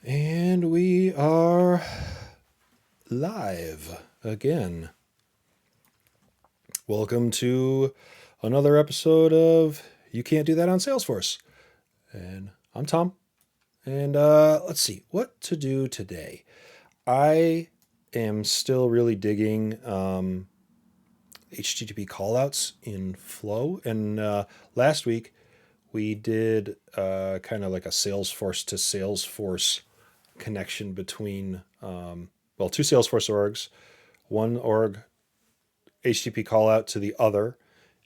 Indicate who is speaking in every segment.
Speaker 1: And we are live again. Welcome to another episode of You Can't Do That on Salesforce. And I'm Tom. And let's see what to do today. I am still really digging HTTP callouts in Flow. And last week we did kind of like a Salesforce to Salesforce connection between, two Salesforce orgs, one org HTTP callout to the other,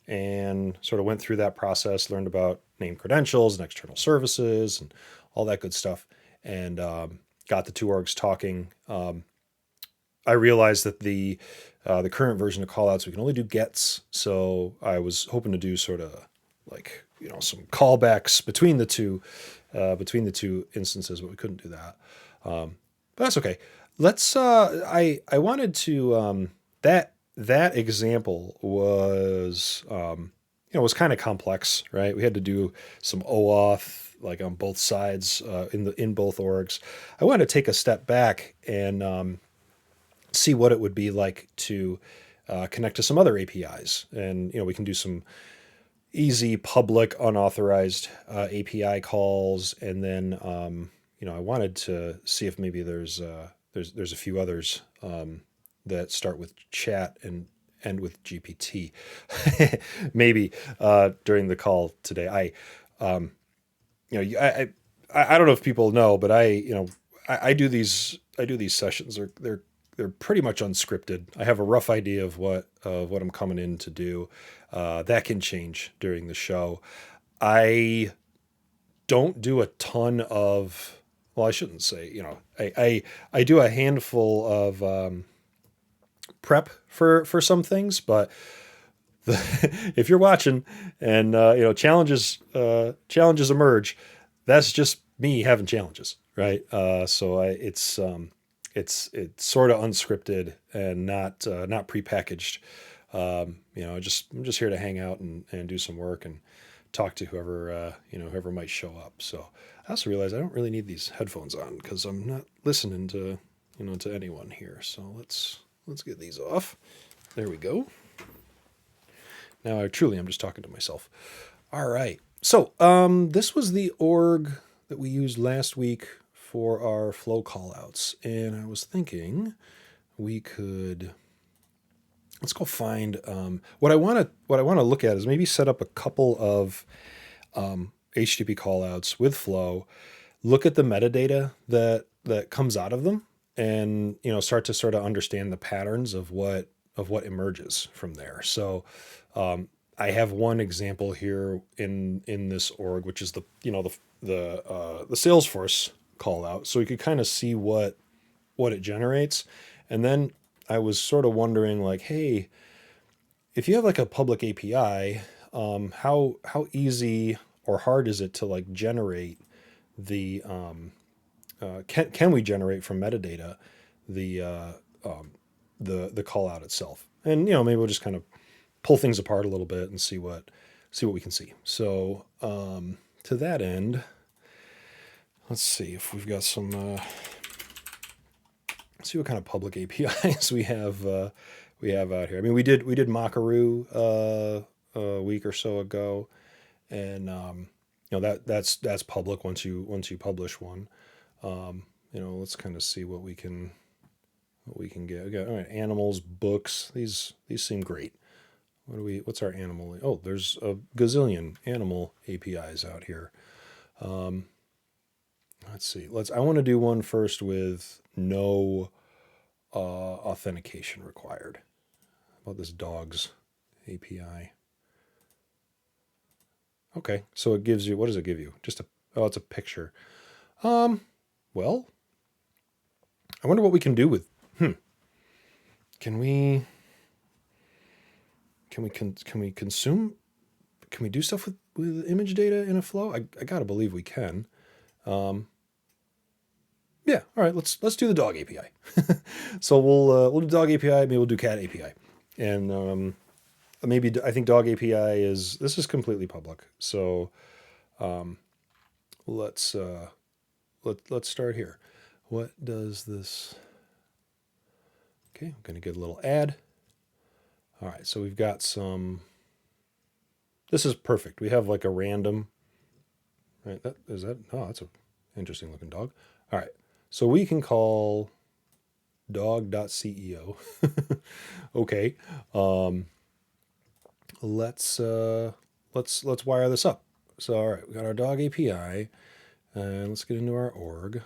Speaker 1: and sort of went through that process, learned about name credentials and external services and all that good stuff, and got the two orgs talking. I realized that the current version of callouts, we can only do gets, so I was hoping to do sort of like some callbacks between the two instances, but we couldn't do that. But that's okay. Let's. I wanted to that example was was kind of complex, right? We had to do some OAuth like on both sides in both orgs. I wanted to take a step back and see what it would be like to connect to some other APIs, and we can do some easy public unauthorized API calls, and then I wanted to see if maybe there's a few others that start with chat and end with GPT. Maybe during the call today, I don't know if people know, but I do these sessions. They're pretty much unscripted. I have a rough idea of what I'm coming in to do. That can change during the show. I don't do a ton of. Well, I shouldn't say. I do a handful of prep for some things, but if you're watching and challenges emerge, that's just me having challenges, right? It's sort of unscripted and not prepackaged. I'm just here to hang out and do some work and talk to whoever might show up. So I also realize I don't really need these headphones on because I'm not listening to anyone here. So let's get these off. There we go. Now I'm just talking to myself. All right. So this was the org that we used last week for our flow callouts, and I was thinking we could let's go find what I want to look at is maybe set up a couple of HTTP callouts with flow, look at the metadata that comes out of them, and start to sort of understand the patterns of what emerges from there. So I have one example here in this org, which is the Salesforce call out. So we could kind of see what it generates. And then I was sort of wondering, like, hey, if you have like a public API, how easy or hard is it to like generate the can we generate from metadata the call out itself? And maybe we'll just kind of pull things apart a little bit and see what we can see. So to that end, let's see if we've got some. See what kind of public APIs we have out here. I mean, we did Macaru a week or so ago, and that's public once you publish one. Let's kind of see what we can get. We got all right, animals, books. These seem great. What's our animal? Oh, there's a gazillion animal APIs out here. Let's see. I want to do one first with no authentication required. How about this dogs API? Okay, so it gives you, what does it give you? It's a picture. Well, I wonder what we can do with, can we consume, can we do stuff with image data in a flow? I gotta believe we can. Yeah, all right, let's do the dog API. So we'll do dog API, maybe we'll do cat API. And I think dog API is completely public. So let's let's start here. What does this? Okay, I'm going to get a little add. All right, so we've got some. This is perfect. We have like a random. Right, that is that. Oh, that's a interesting looking dog. All right, so we can call dog.ceo. Okay, let's wire this up. So all right, we got our dog API, and let's get into our org.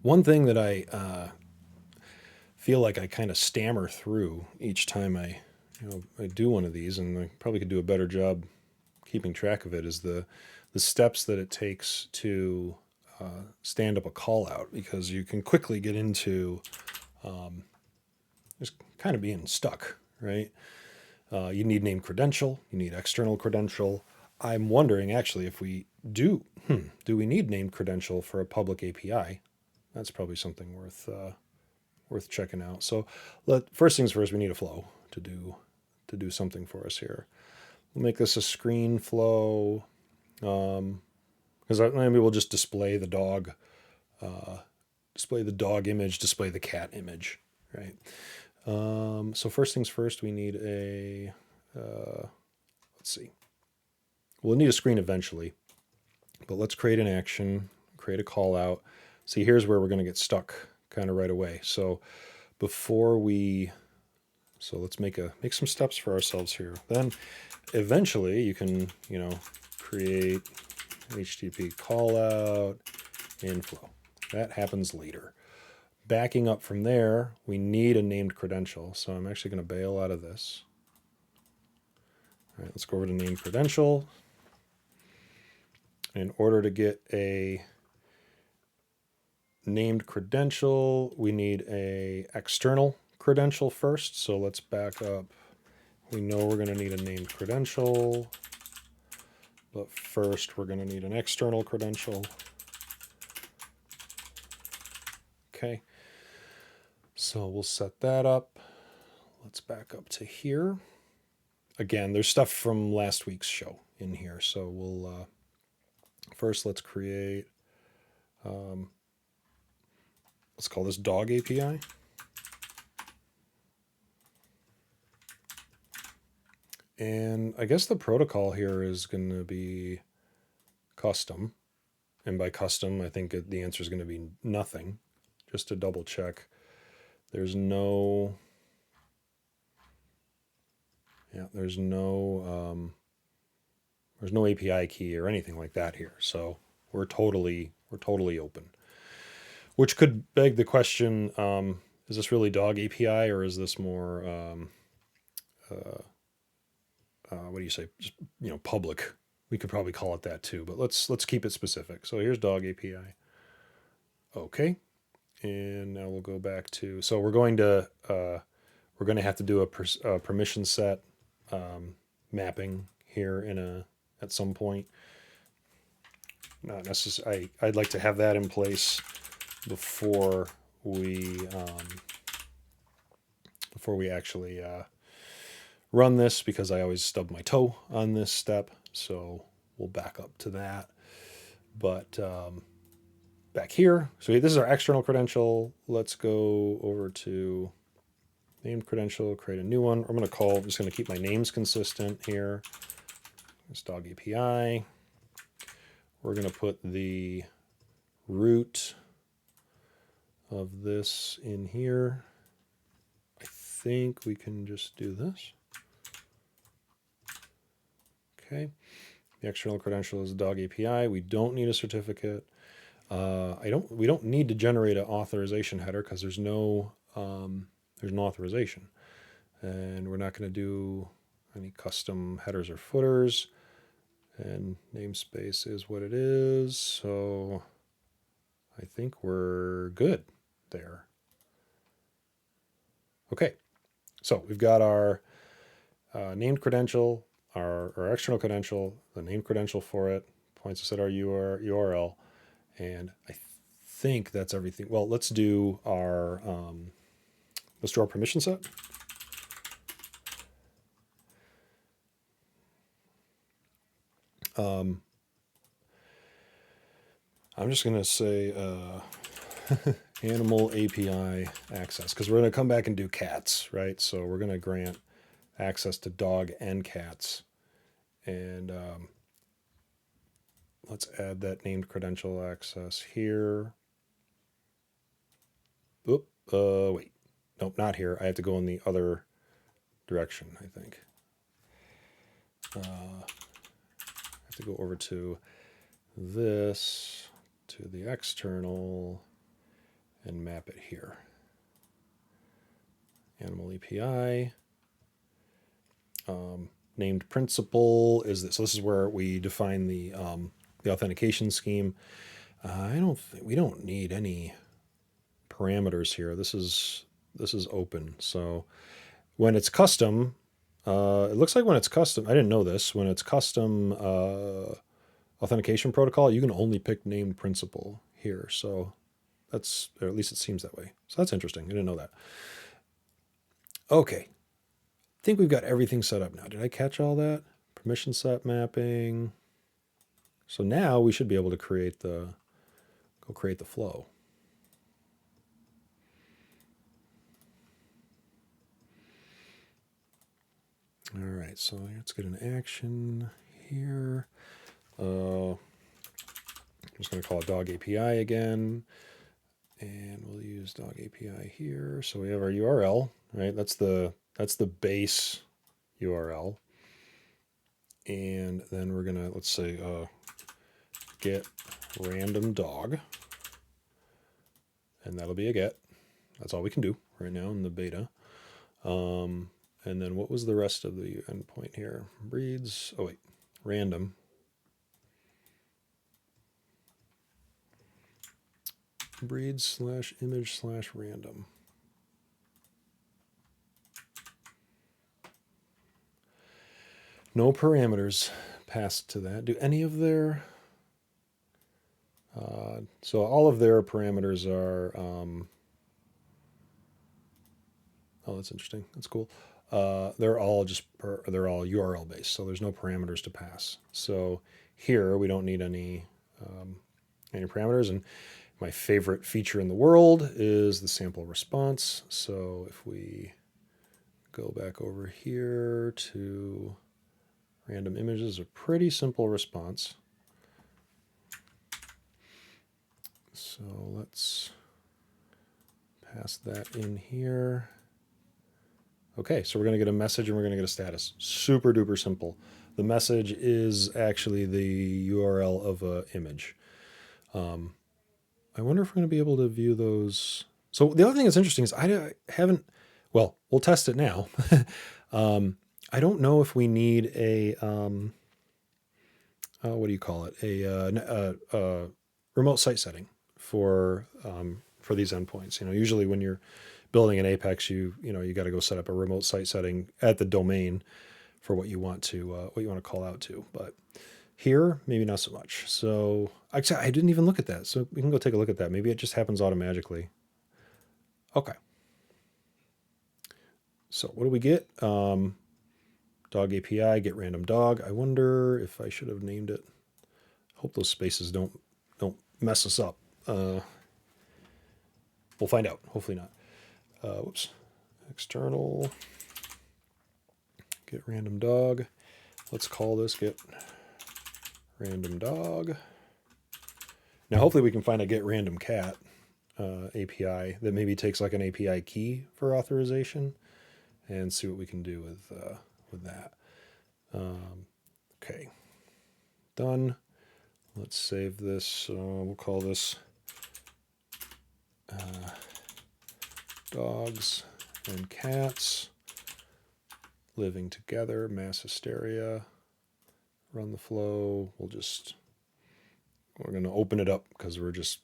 Speaker 1: One thing that I feel like I kind of stammer through each time I do one of these, and I probably could do a better job keeping track of it, is the steps that it takes to stand up a call out, because you can quickly get into just kind of being stuck, right? You need named credential, you need external credential. I'm wondering actually if we do we need named credential for a public API? That's probably something worth checking out. So first things first, we need a flow to do something for us here. We'll make this a screen flow, because maybe we'll just display the dog image, display the cat image, right? So first things first, we need a let's see. We'll need a screen eventually, but let's create an action, create a call out. See, here's where we're going to get stuck kind of right away. So let's make some steps for ourselves here. Then eventually you can, create HTTP call out inflow. That happens later. Backing up from there, we need a named credential. So I'm actually going to bail out of this. All right, let's go over to named credential. In order to get a named credential, we need a external credential first. So let's back up. We know we're going to need a named credential, but first we're going to need an external credential. Okay, so we'll set that up. Let's back up to here. Again, there's stuff from last week's show in here, so we'll first let's create. Let's call this dog API. And I guess the protocol here is going to be custom. And by custom, I think the answer is going to be nothing. Just to double check. There's no API key or anything like that here. So we're totally open. Which could beg the question, is this really dog API, or is this more what do you say? Just, public. We could probably call it that too, but let's keep it specific. So here's dog API. Okay, and now we'll go back to. So we're going to have to do a permission set mapping here at some point. Not necessary. I'd like to have that in place before we actually run this, because I always stub my toe on this step. So we'll back up to that. But back here, so this is our external credential. Let's go over to named credential, create a new one. I'm just going to keep my names consistent here. It's dog API. We're going to put the root of this in here. I think we can just do this. Okay. The external credential is dog API. We don't need a certificate. We don't need to generate an authorization header, because there's no authorization, and we're not going to do any custom headers or footers. And namespace is what it is. So I think we're good there. Okay, so we've got our named credential, our external credential, the named credential for it, points us at our URL, and I think that's everything. Well, let's do our permission set. I'm just going to say animal API access, because we're going to come back and do cats, right? So we're going to grant access to dog and cats. And let's add that named credential access here. Oop, wait. Nope, not here. I have to go in the other direction, I think. I have to go over to this, to the external, and map it here. Animal API. Named principal is this. So this is where we define the authentication scheme. We don't need any parameters here. This is open. So when it's custom, it looks like when it's custom, I didn't know this. When it's custom authentication protocol, you can only pick named principal here. So that's, or at least it seems that way. So that's interesting. I didn't know that. Okay. I think we've got everything set up now. Did I catch all that? Permission set mapping. So now we should be able to create the flow. All right, so let's get an action here. I'm just going to call it dog API again. And we'll use dog API here. So we have our URL, right? That's the base URL. And then we're gonna, let's say, get random dog. And that'll be a get. That's all we can do right now in the beta. And then what was the rest of the endpoint here? Breeds, oh wait, random. Breeds / image / random. No parameters passed to that. Do any of their... so all of their parameters are... oh, that's interesting. That's cool. They're all they're all URL based, so there's no parameters to pass. So here we don't need any parameters. And my favorite feature in the world is the sample response. So if we go back over here to random images, a pretty simple response. So let's pass that in here. Okay, so we're going to get a message and we're going to get a status. Super duper simple. The message is actually the URL of an image. I wonder if we're going to be able to view those. So the other thing that's interesting is I haven't, well, we'll test it now. I don't know if we need a, what do you call it? A remote site setting for these endpoints. You know, usually when you're building an Apex, you got to go set up a remote site setting at the domain for what you want to call out to. But here, maybe not so much. So actually, I didn't even look at that. So we can go take a look at that. Maybe it just happens automatically. Okay. So what do we get? Dog API, get random dog. I wonder if I should have named it. Hope those spaces don't mess us up. We'll find out. Hopefully not. Whoops. External. Get random dog. Let's call this get random dog. Now, hopefully we can find a get random cat API that maybe takes like an API key for authorization and see what we can do with that. Okay. Done. Let's save this. We'll call this dogs and cats living together, mass hysteria. Run the flow. We're going to open it up because we're just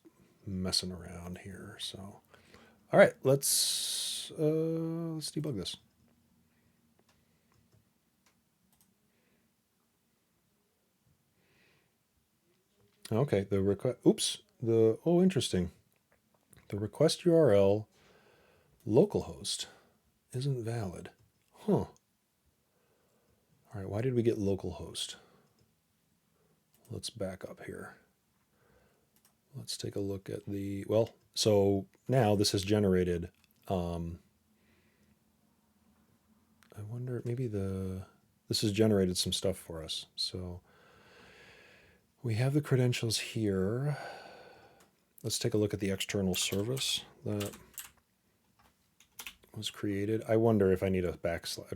Speaker 1: messing around here. So, all right, let's debug this. Okay, the request. Oops. Oh, interesting. The request URL localhost isn't valid. Huh. All right, why did we get localhost? let's back up here. Let's take a look at the, well, so now this has generated, I wonder, maybe this has generated some stuff for us. So we have the credentials here. Let's take a look at the external service that was created. I wonder if I need a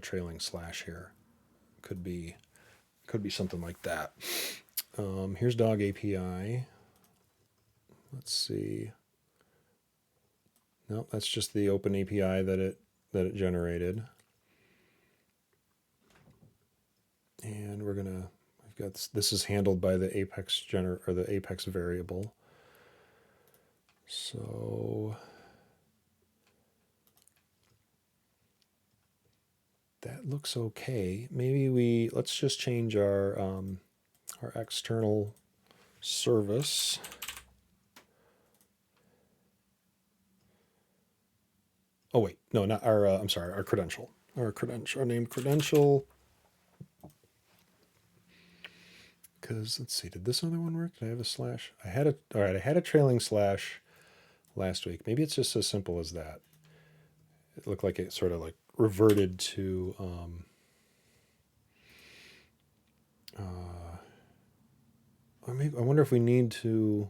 Speaker 1: trailing slash here. Could be something like that. Here's dog API. Let's see. No, that's just the open API that it generated. And we've got this is handled by the Apex or the Apex variable. So that looks okay. Maybe let's just change our external service. Oh wait, no, not our. I'm sorry, our credential. Our named credential. Because let's see, did this other one work? Did I have a slash? All right, I had a trailing slash last week. Maybe it's just as simple as that. It looked like it sort of like reverted to. Or maybe I wonder if we need to.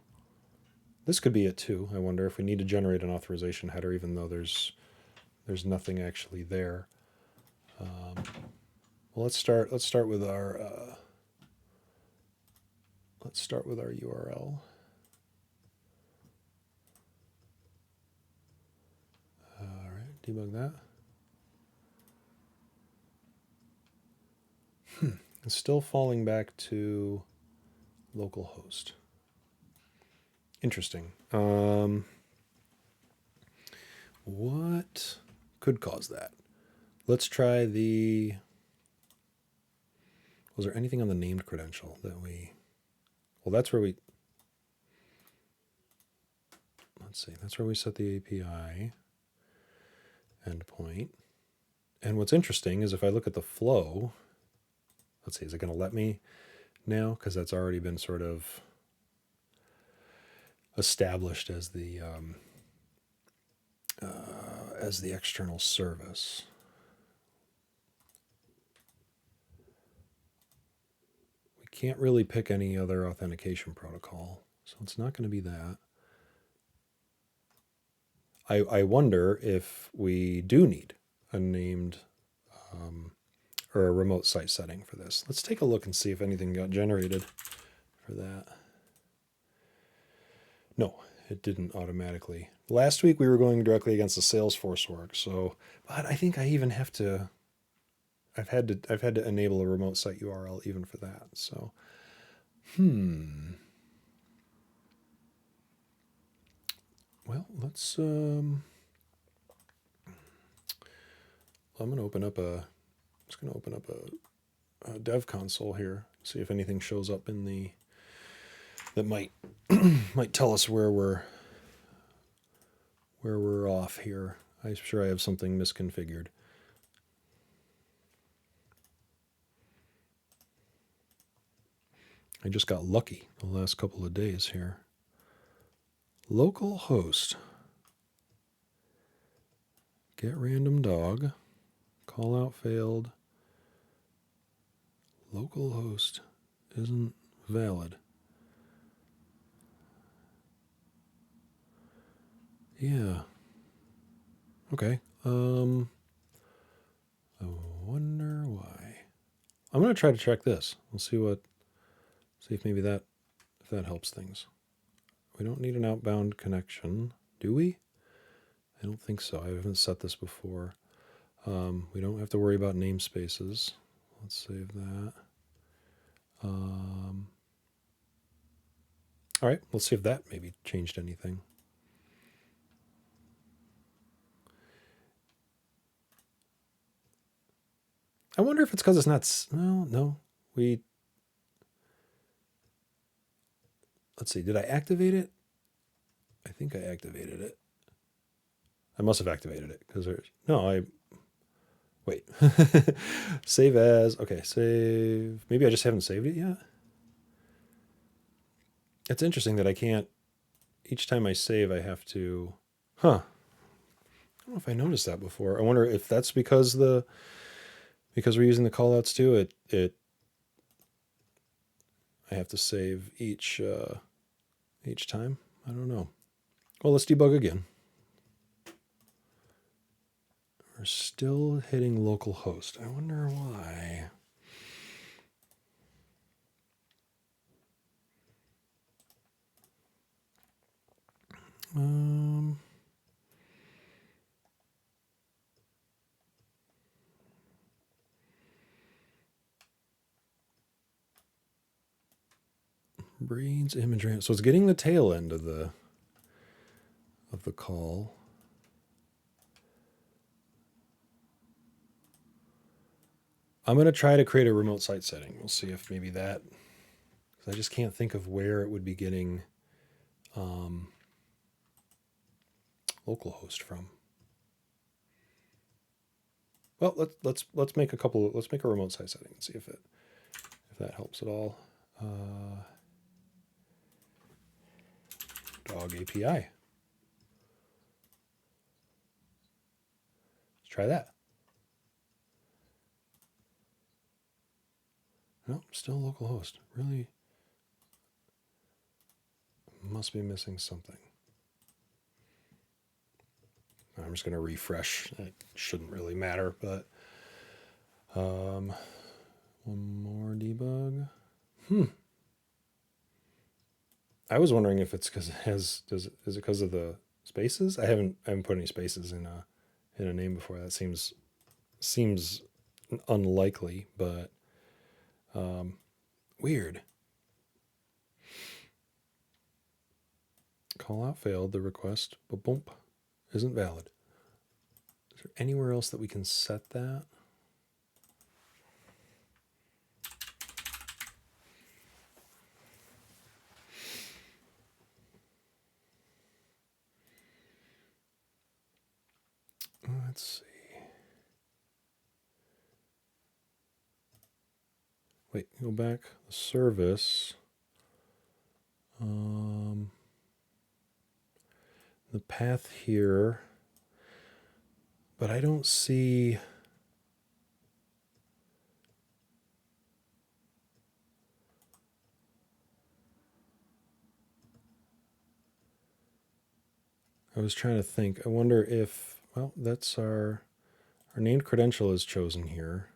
Speaker 1: This could be it too. I wonder if we need to generate an authorization header, even though there's nothing actually there. Well, let's start with our URL. All right, debug that. It's still falling back to localhost. Interesting. What could cause that? Let's try the. Was there anything on the named credential that we? Well, that's where we. Let's see. That's where we set the API endpoint. And what's interesting is if I look at the flow. Let's see. Is it going to let me now? Because that's already been sort of established as the external service. We can't really pick any other authentication protocol, so it's not going to be that. I wonder if we do need a named or a remote site setting for this. Let's take a look and see if anything got generated for that. No, it didn't automatically. Last week we were going directly against the Salesforce work, so but I think I even have to. I've had to enable a remote site URL even for that. So, well, let's. I'm gonna open up a. Just gonna open up a dev console here. See if anything shows up in the. That might might tell us where we're off here. I'm sure I have something misconfigured. I just got lucky the last couple of days here. Local host. Get random dog. Call out failed. Local host isn't valid. Yeah. Okay. I wonder why. I'm gonna try to check this. We'll see if maybe if that helps things. We don't need an outbound connection, do we? I don't think so. I haven't set this before. We don't have to worry about namespaces. Let's save that. All right, let's see if that maybe changed anything. I wonder if it's because it's not. Well, no. Let's see. Did I activate it? I think I activated it. I must have activated it because wait. Save as. Okay, save. Maybe I just haven't saved it yet. It's interesting that I can't, each time I save, I have to, huh. I don't know if I noticed that before. I wonder if that's because because we're using the callouts too. I have to save each time. I don't know. Well, let's debug again. We're still hitting localhost. I wonder why. Brains imagery. So it's getting the tail end of the call. I'm going to try to create a remote site setting. We'll see if maybe that, because I just can't think of where it would be getting localhost from. Well, let's make a remote site setting and see if that helps at all. Dog API. Let's try that. No, still localhost. Really must be missing something. I'm just going to refresh. It shouldn't really matter, but one more debug. I was wondering if it's because is it because of the spaces? I haven't put any spaces in a name before. That seems unlikely, but weird. Call out failed. The request, but bump, isn't valid. Is there anywhere else that we can set that? Let's see. Wait, go back. The service. The path here, but I don't see. I was trying to think. I wonder if, well, that's our named credential is chosen here.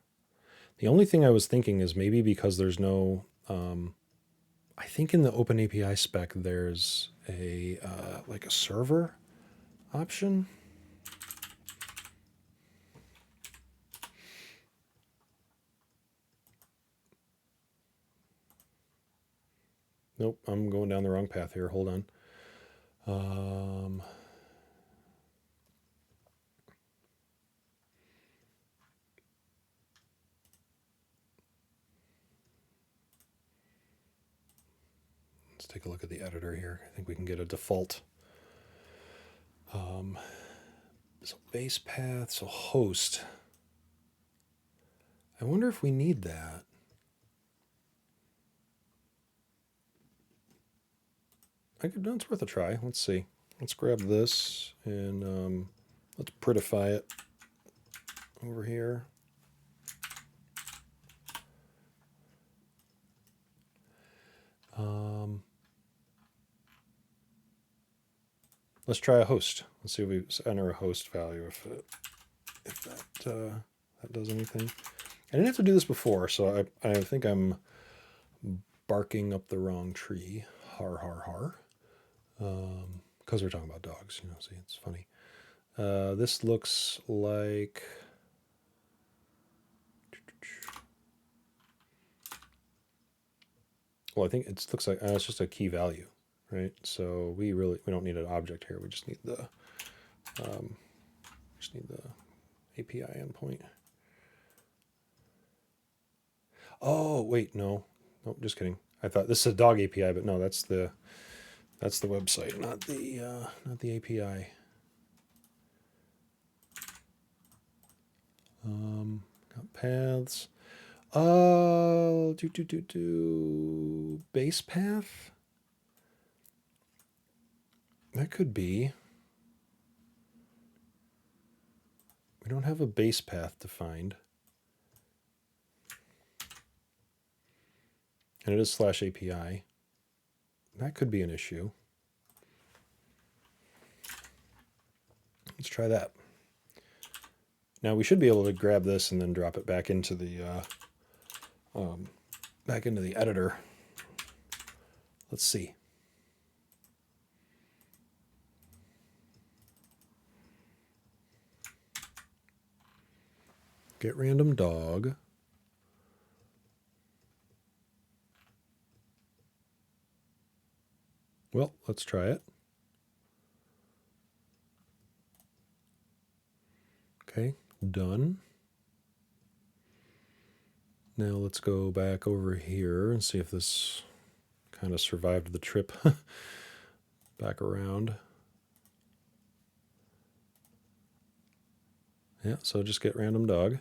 Speaker 1: The only thing I was thinking is maybe because there's no, I think in the Open API spec there's a like a server option. Nope, I'm going down the wrong path here. Hold on. Let's take a look at the editor here. I think we can get a default. So base path, so host. I wonder if we need that. No, it's worth a try. Let's see. Let's grab this and let's prettify it over here. Let's try a host. Let's see if we enter a host value if that does anything. I didn't have to do this before, so I think I'm barking up the wrong tree. Har har har. Because we're talking about dogs, see, it's funny. This looks like. Well, I think it looks like it's just a key value, right? So we don't need an object here. We just need the API endpoint. Oh wait, no, just kidding. I thought this is a dog API, but no, that's the website, not the API. Got paths. Base path. That could be. We don't have a base path defined. And it is /API. That could be an issue. Let's try that. Now we should be able to grab this and then drop it back into the editor. Let's see. Get random dog. Well, let's try it. Okay, done. Now let's go back over here and see if this kind of survived the trip back around. Yeah, so just get random dog.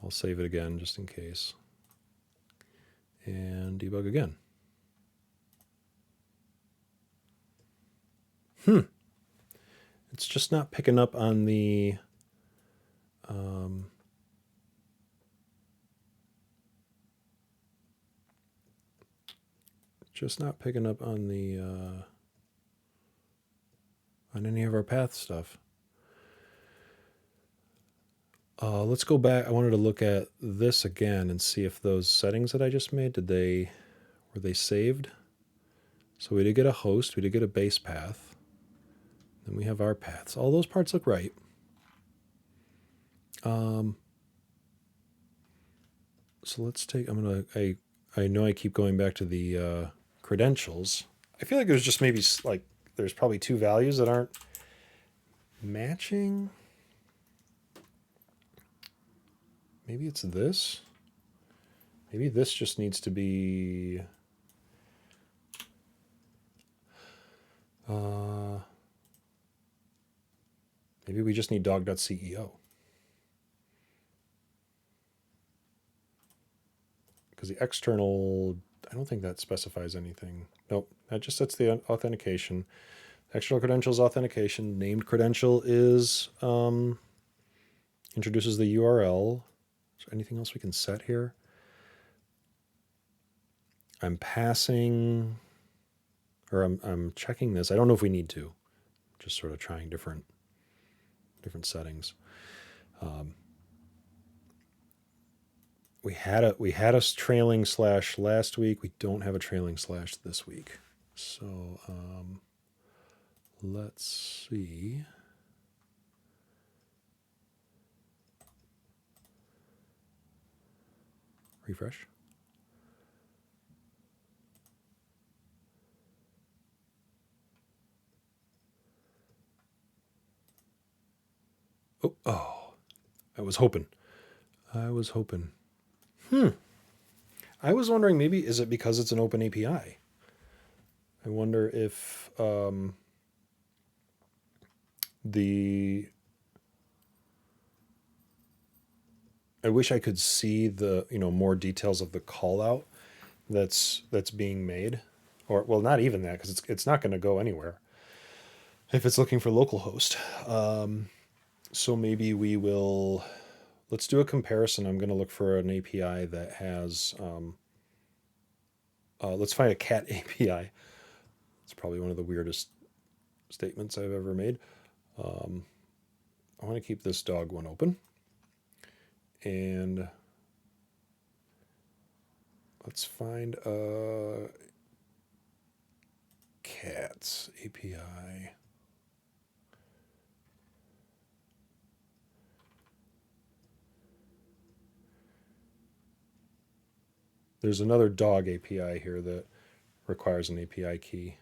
Speaker 1: I'll save it again just in case. And debug again. It's just not picking up on the on any of our path stuff. Let's go back. I wanted to look at this again and see if those settings that I just made, were they saved? So we did get a host, we did get a base path. Then we have our paths. All those parts look right. So let's take, I know I keep going back to the credentials. I feel like there's just maybe like, there's probably two values that aren't matching. Maybe it's this. Maybe this just needs to be... maybe we just need dog.ceo. Because the external, I don't think that specifies anything. Nope, that just sets the authentication. External credentials authentication. Named credential is introduces the URL. Is there anything else we can set here? I'm passing, or I'm checking this. I don't know if we need to. Just sort of trying different settings. We had a trailing slash last week. We don't have a trailing slash this week. So let's see. Refresh. Oh, I was hoping. I was wondering, maybe, is it because it's an open API? I wonder if I wish I could see the, more details of the call out that's being made. Or, well, not even that, because it's not going to go anywhere if it's looking for localhost. So maybe let's do a comparison. I'm going to look for an API that has, let's find a cat API. It's probably one of the weirdest statements I've ever made. I want to keep this dog one open. And let's find a cats API. There's another dog API here that requires an API key.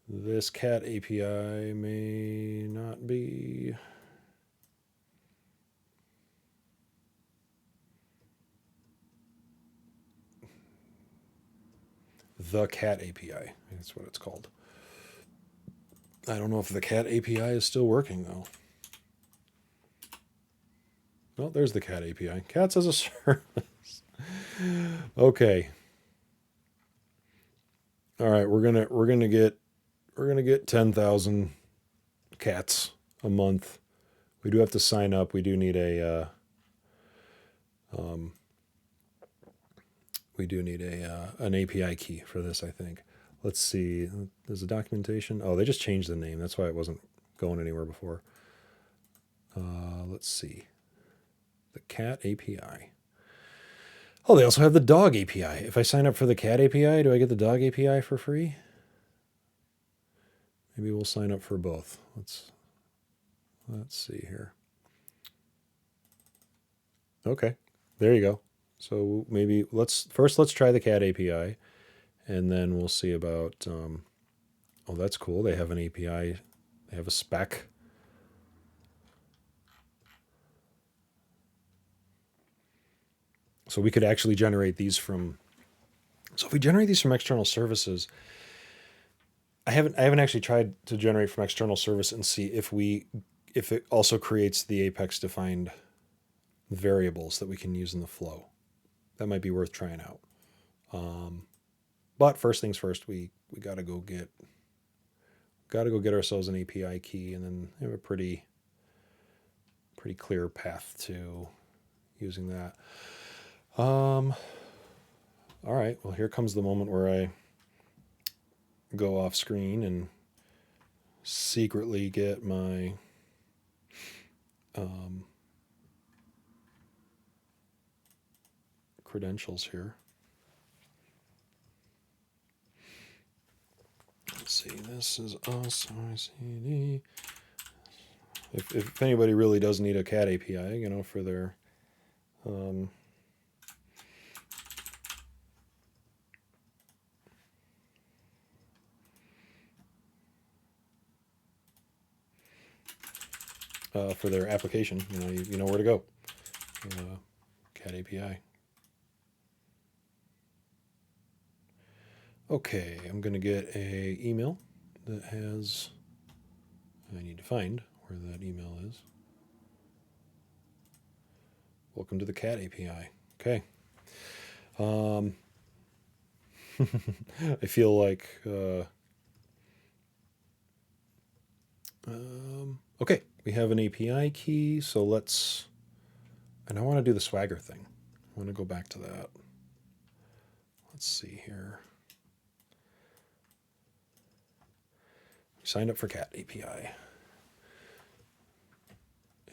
Speaker 1: This cat API may not be. The cat API, that's what it's called. I don't know if the cat API is still working though. Well, there's the cat API. Cats as a service. Okay. All right, we're gonna get we're going to get 10,000 cats a month. We do have to sign up. We do need a an API key for this, I think. Let's see. There's a documentation. Oh, they just changed the name. That's why it wasn't going anywhere before. Let's see. The cat API. Oh, they also have the dog API. If I sign up for the cat API, do I get the dog API for free? Maybe we'll sign up for both. Let's see here. Okay, there you go. So maybe let's try the cat API, and then we'll see about. Oh, that's cool. They have an API. They have a spec. So we could actually generate these from. So if we generate these from external services, I haven't actually tried to generate from external service and see if it also creates the Apex defined variables that we can use in the flow. That might be worth trying out. But first things first, we gotta go get ourselves an API key, and then have a pretty clear path to using that. All right. Well, here comes the moment where I go off screen and secretly get my credentials here. Let's see. This is us, YCD. If anybody really does need a cat API, you know, for their for their application, you know where to go. Cat API. Okay, I'm going to get a email that has. I need to find where that email is. Welcome to the cat API. Okay. I feel like. Okay, we have an API key, so let's. And I want to do the Swagger thing. I want to go back to that. Let's see here. We signed up for cat API.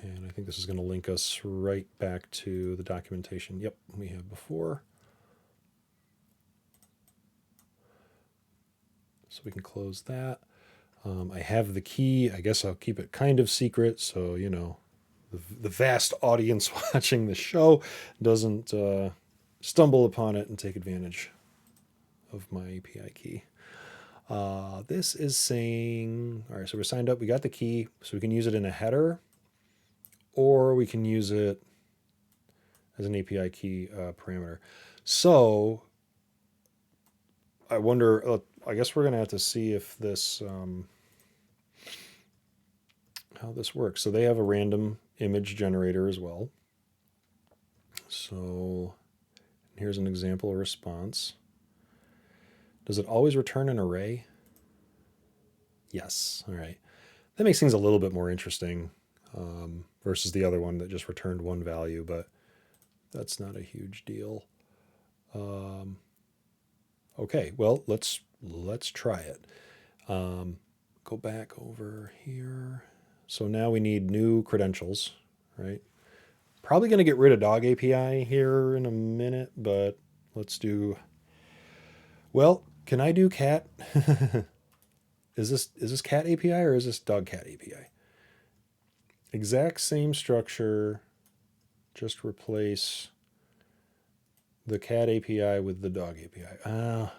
Speaker 1: And I think this is going to link us right back to the documentation. Yep, we have before. So we can close that. I have the key. I guess I'll keep it kind of secret, so you know, the vast audience watching the show doesn't stumble upon it and take advantage of my API key. This is saying, all right, so we're signed up. We got the key, so we can use it in a header, or we can use it as an API key parameter. So I wonder, I guess we're going to have to see if this, how this works. So they have a random image generator as well. So here's an example response. Does it always return an array? Yes. All right. That makes things a little bit more interesting versus the other one that just returned one value, but that's not a huge deal. Okay, well, let's try it. Go back over here. So now we need new credentials, right? Probably going to get rid of dog API here in a minute, but let's do. Well, can I do cat? Is this cat API or is this dog cat API? Exact same structure, just replace the cat API with the dog API.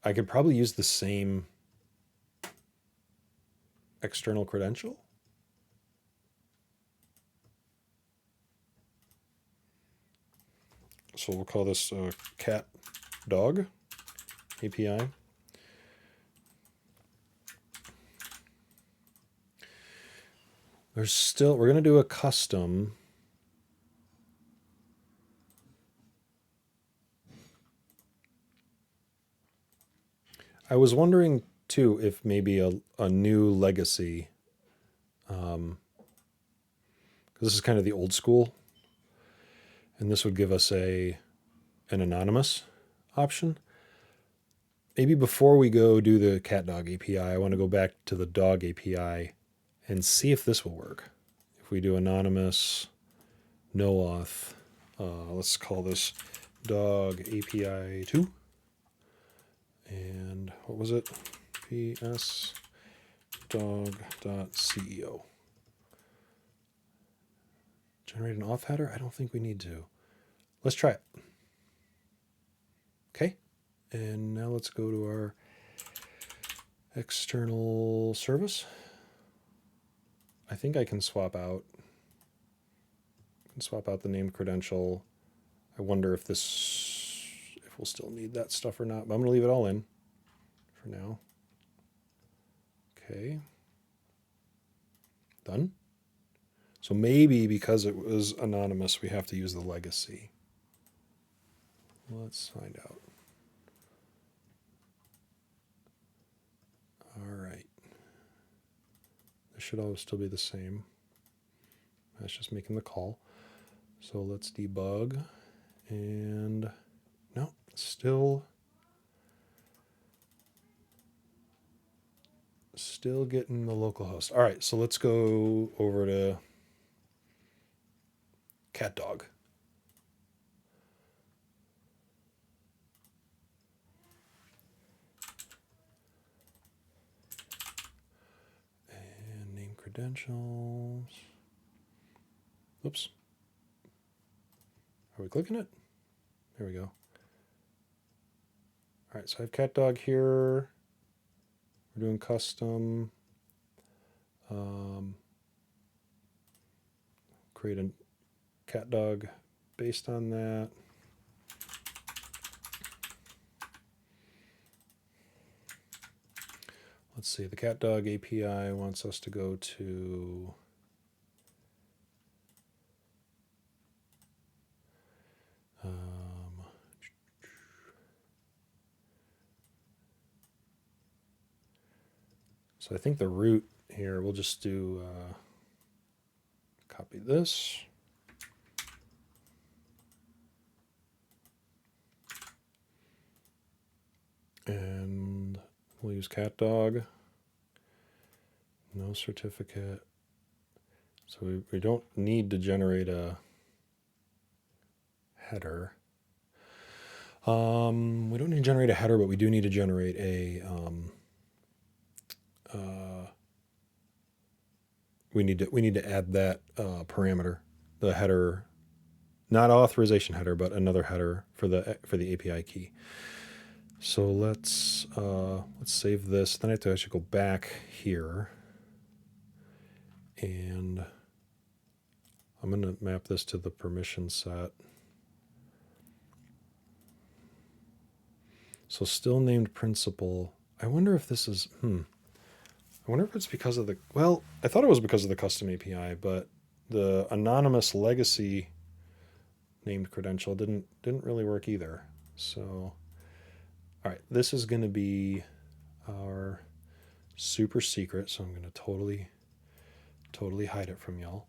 Speaker 1: I could probably use the same external credential. So we'll call this cat dog API. We're going to do a custom. I was wondering too if maybe a new legacy, because this is kind of the old school, and this would give us an anonymous option. Maybe before we go do the CatDog API, I want to go back to the dog API and see if this will work. If we do anonymous, no auth, let's call this dog API 2. And what was it? ps dog.ceo. Generate an auth header? I don't think we need to. Let's try it. Okay. And now let's go to our external service. I think I can swap out the name credential. I wonder if we'll still need that stuff or not, but I'm going to leave it all in for now. Okay. Done. So maybe because it was anonymous, we have to use the legacy. Let's find out. All right. This should always still be the same. That's just making the call. So let's debug. And no, still getting the local host. All right, so let's go over to CatDog. And name credentials. Oops. Are we clicking it? There we go. All right, so I have CatDog here. We're doing custom. Create a CatDog based on that. Let's see, the CatDog API wants us to go to so I think the root here, we'll just do copy this. And we'll use CatDog. No certificate. So we don't need to generate a header. We don't need to generate a header, but we do need to generate a we need to add that parameter, the header, not authorization header, but another header for the API key. So let's save this. Then I have to actually go back here, and I'm going to map this to the permission set. So still named principal. I wonder if this is I wonder if it's because of well, I thought it was because of the custom API, but the anonymous legacy named credential didn't really work either. So, all right, this is going to be our super secret. So I'm going to totally hide it from y'all.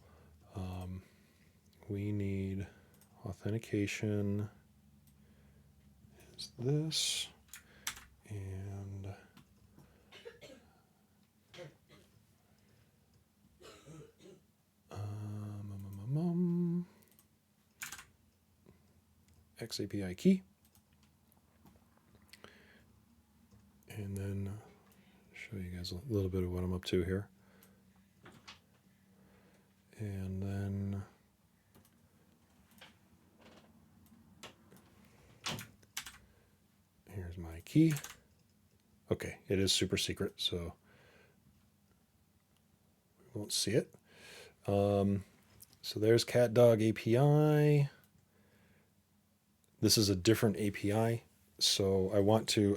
Speaker 1: We need authentication. Is this and XAPI key, and then show you guys a little bit of what I'm up to here, and then here's my key. Okay, it is super secret, so we won't see it. So there's CatDog API. This is a different API, so I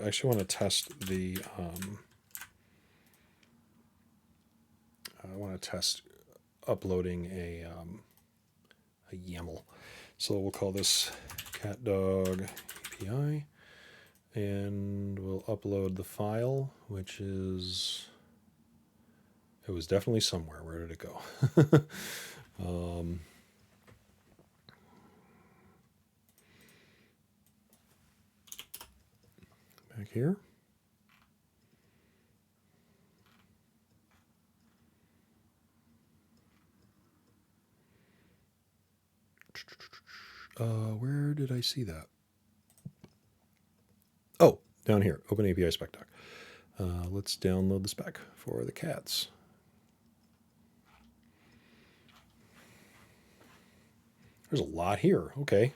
Speaker 1: actually want to test the I want to test uploading a YAML. So we'll call this CatDog API, And we'll upload the file, which is, it was definitely somewhere. Where did it go? Back here. Where did I see that? Oh, down here, Open API spec doc. Let's download the spec for the cats. There's a lot here. Okay.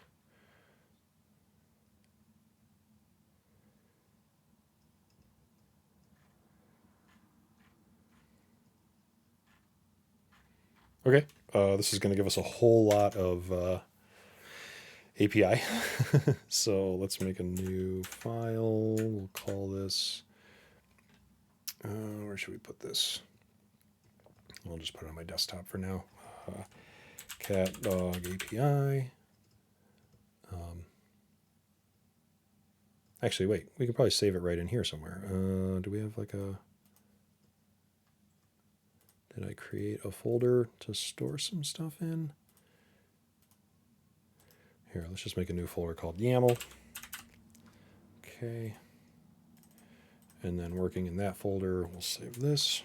Speaker 1: Okay. This is going to give us a whole lot of API. So let's make a new file. We'll call this, where should we put this? I'll just put it on my desktop for now. Cat dog API. Actually, wait, we could probably save it right in here somewhere. Do we have like a, did I create a folder to store some stuff in? Here, let's just make a new folder called YAML. Okay. And then working in that folder, we'll save this.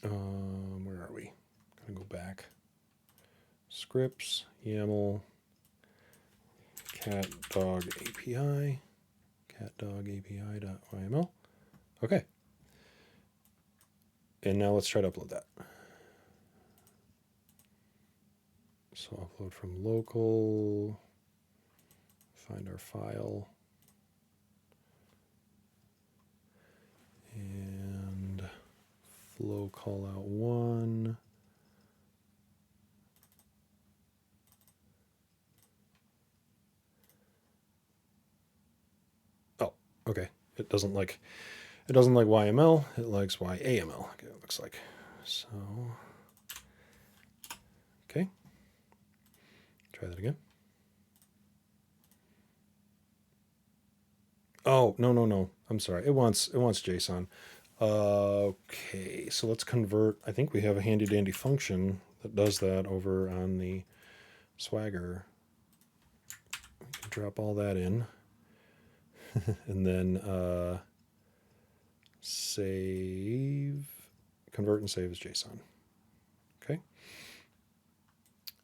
Speaker 1: Where are we? Gonna go back. Scripts, YAML, cat dog API, cat dog API.yml. Okay. And now let's try to upload that. So upload from local, find our file, and flow callout 1. Oh, okay. It doesn't like YML, it likes YAML, it looks like. So okay. Try that again. Oh, no. I'm sorry. It wants JSON. Okay, so let's convert. I think we have a handy dandy function that does that over on the Swagger. We can drop all that in. And then save, convert and save as JSON. Okay.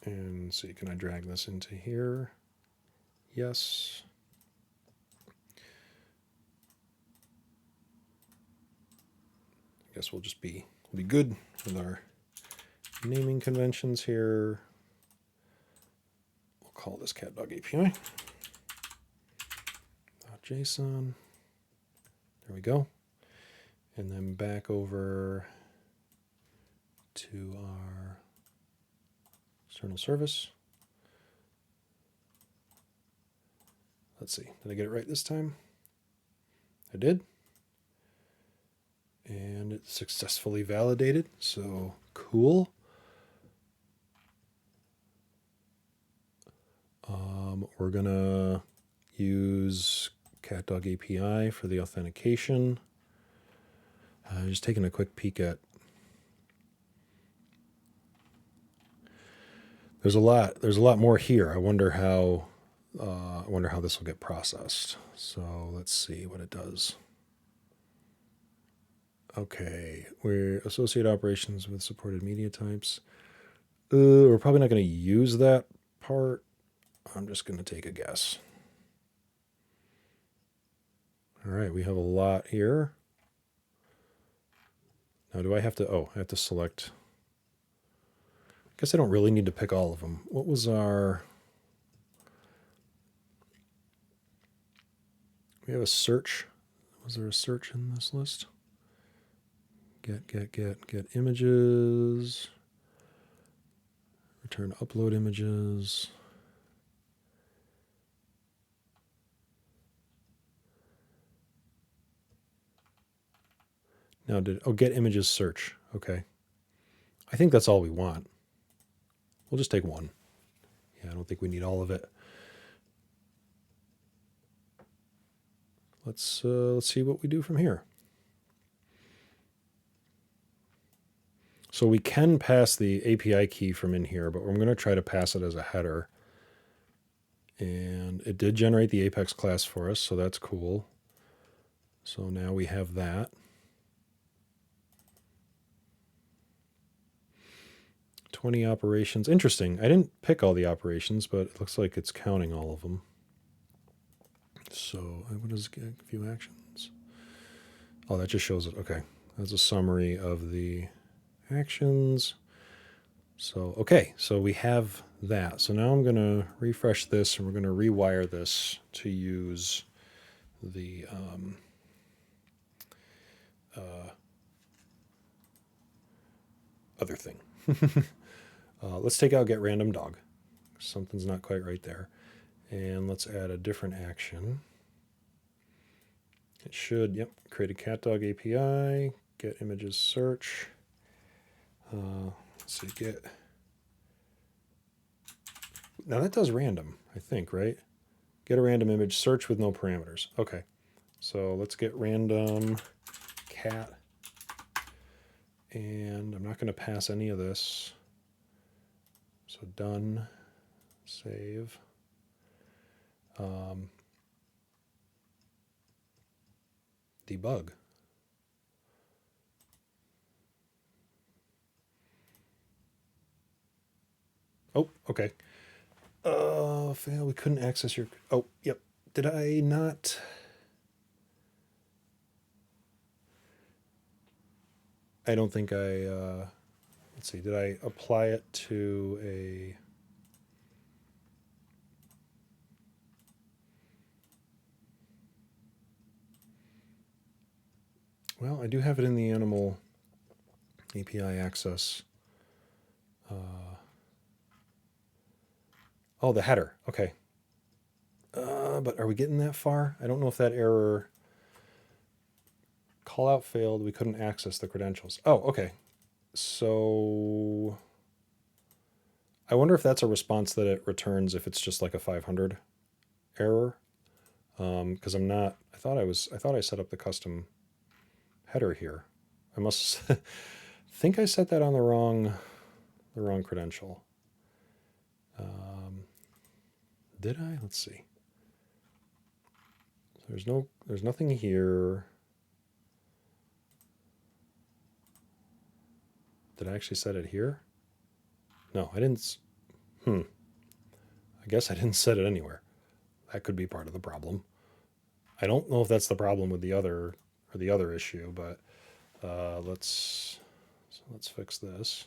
Speaker 1: And see, can I drag this into here? Yes. I guess we'll be good with our naming conventions here. We'll call this cat dog API. .json. There we go. And then back over to our external service. Let's see, did I get it right this time? I did. And it's successfully validated, so cool. We're gonna use CatDog API for the authentication. Just taking a quick peek at. There's a lot more here. I wonder how this will get processed. So let's see what it does. Okay, we're associate operations with supported media types. We're probably not going to use that part. I'm just going to take a guess. All right, we have a lot here. Now, do I have to, I have to select. I guess I don't really need to pick all of them. What was our, we have a search. Was there a search in this list? Get images. Return upload images. Now get images search. Okay. I think that's all we want. We'll just take one. Yeah, I don't think we need all of it. Let's see what we do from here. So we can pass the API key from in here, but I'm going to try to pass it as a header. And it did generate the Apex class for us, so that's cool. So now we have that. 20 operations. Interesting. I didn't pick all the operations, but it looks like it's counting all of them. So what is a few actions? Oh, that just shows it. Okay. That's a summary of the actions. So, okay. So we have that. So now I'm going to refresh this and we're going to rewire this to use the other thing. Let's take out get random dog. Something's not quite right there. And let's add a different action. It should, yep, create a cat dog API, get images search. Let's see, get. Now that does random, I think, right? Get a random image, search with no parameters. Okay, so let's get random cat. And I'm not going to pass any of this. So done, save. Debug. Oh, okay. Fail. We couldn't access your. Oh, yep. Did I not? I don't think I. Let's see. Did I apply it to a? Well, I do have it in the animal API access. Oh, the header. Okay. But are we getting that far? I don't know if that error. Callout failed. We couldn't access the credentials. Oh, okay. So I wonder if that's a response that it returns if it's just like a 500 error. Because I'm not. I thought I set up the custom header here. I must think I set that on the wrong credential. Did I? Let's see. There's nothing here. Did I actually set it here? No, I didn't. I guess I didn't set it anywhere. That could be part of the problem. I don't know if that's the problem with the other issue, but let's fix this.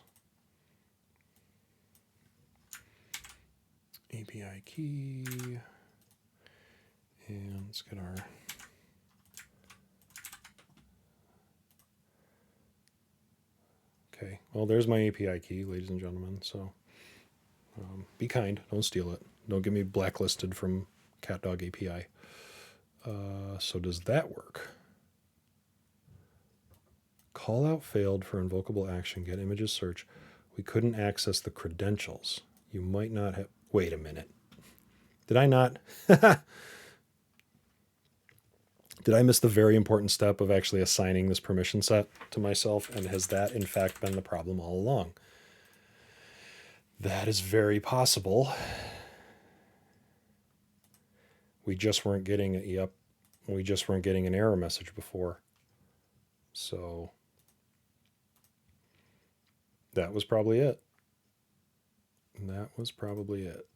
Speaker 1: API key, and let's get our. Okay, well, there's my API key, ladies and gentlemen. So be kind, don't steal it. Don't get me blacklisted from CatDog API. So does that work? Callout failed for invocable action. Get images search. We couldn't access the credentials. You might not have. Wait a minute. Did I not? Did I miss the very important step of actually assigning this permission set to myself? And has that, in fact, been the problem all along? That is very possible. We just weren't getting it. Yep. We just weren't getting an error message before. So that was probably it. That was probably it.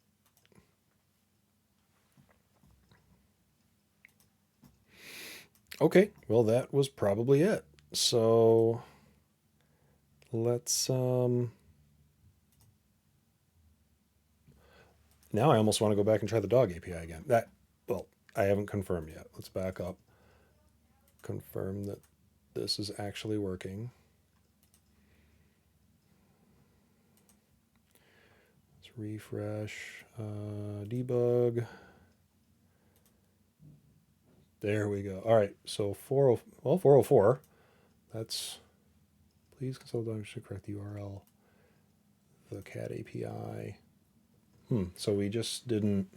Speaker 1: Okay, well, that was probably it. So let's now I almost want to go back and try the dog API again. Well, I haven't confirmed yet. Let's back up. Confirm that this is actually working. Let's refresh, debug. There we go. All right, so 404. That's please consult the correct URL. The cat API. So we just didn't.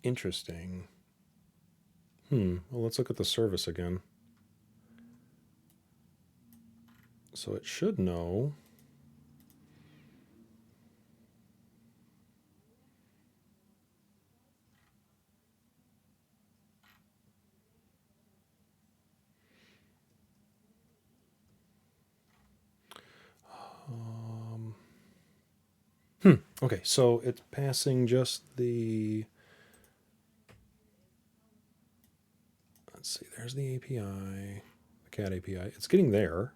Speaker 1: Interesting. Well, let's look at the service again. So it should know. Okay, so it's passing just the. Let's see, there's the API, the CAT API. It's getting there.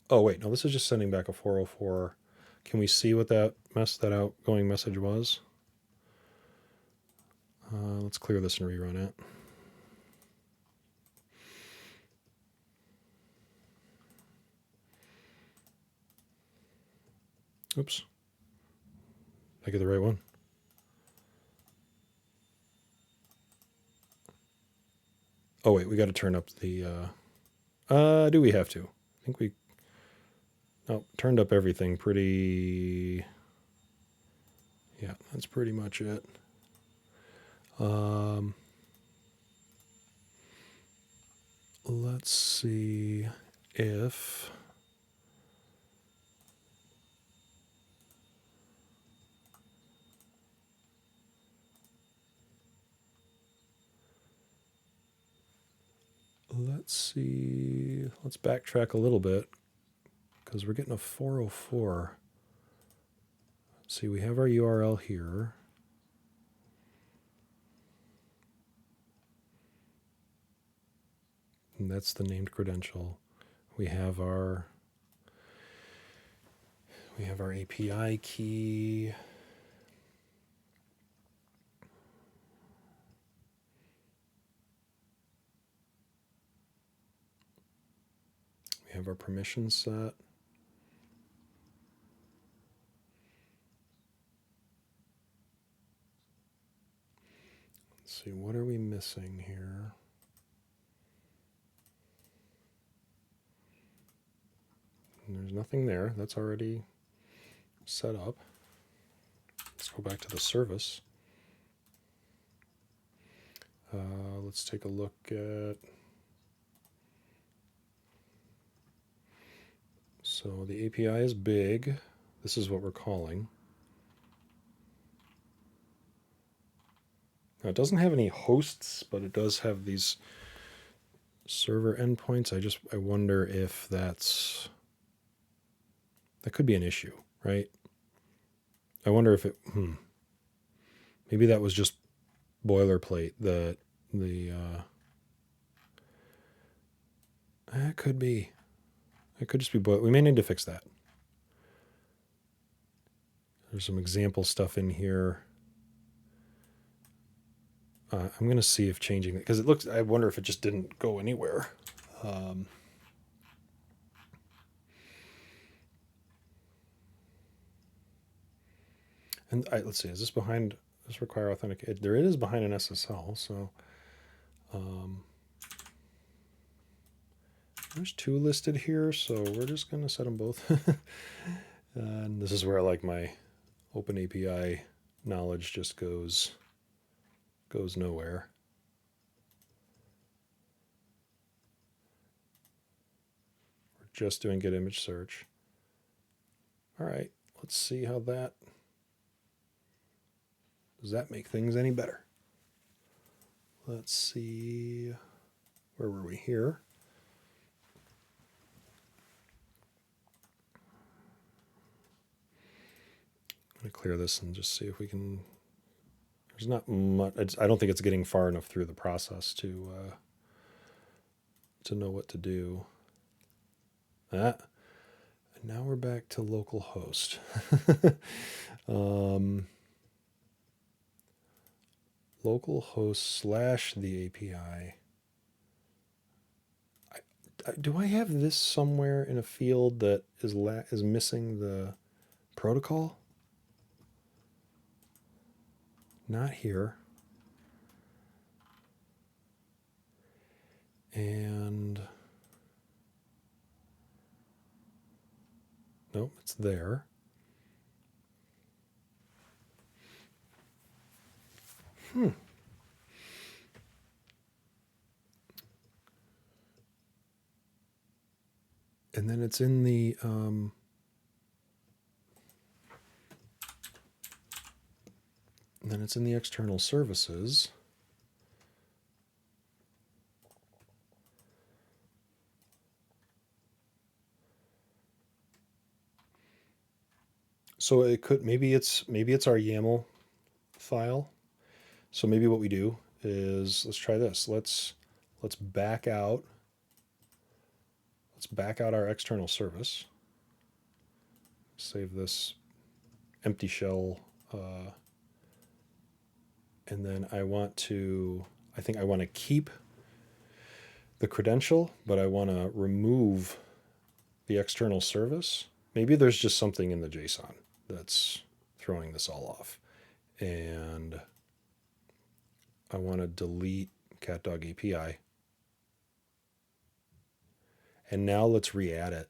Speaker 1: Oh, wait, no, this is just sending back a 404. Can we see what that outgoing message was? Let's clear this and rerun it. Oops. Did I get the right one? Oh, wait, we got to turn up the. Do we have to? I think we. Oh, turned up everything pretty. Yeah, that's pretty much it. Let's see if. Let's see. Let's backtrack a little bit because we're getting a 404. Let's see, we have our URL here. And that's the named credential. We have our API key. We have our permission set. Let's see, what are we missing here? And there's nothing there. That's already set up. Let's go back to the service. Let's take a look at. So the API is big. This is what we're calling. Now it doesn't have any hosts, but it does have these server endpoints. I wonder if that could be an issue, right? I wonder if it. Maybe that was just boilerplate. That it could be. It could just be boilerplate. We may need to fix that. There's some example stuff in here. I'm going to see if changing it, because it looks. I wonder if it just didn't go anywhere. And let's see. Is this behind? Does require authentication? There it is behind an SSL. So there's two listed here. So we're just going to set them both. And this is where like my Open API knowledge just goes nowhere. We're just doing get image search. All right, let's see how that. Does that make things any better? Let's see. Where were we here? I'm going to clear this and just see if we can. There's not much. I don't think it's getting far enough through the process to know what to do. And now we're back to localhost. Localhost / the API. Do I have this somewhere in a field that is missing the protocol? Not here. And Nope, it's there. And then it's in the external services. So it could, maybe it's our YAML file. So maybe what we do is, let's try this. Let's back out. Let's back out our external service. Save this empty shell, and then I think I want to keep the credential, but I want to remove the external service. Maybe there's just something in the JSON that's throwing this all off. And I want to delete CatDog API. And now let's re-add it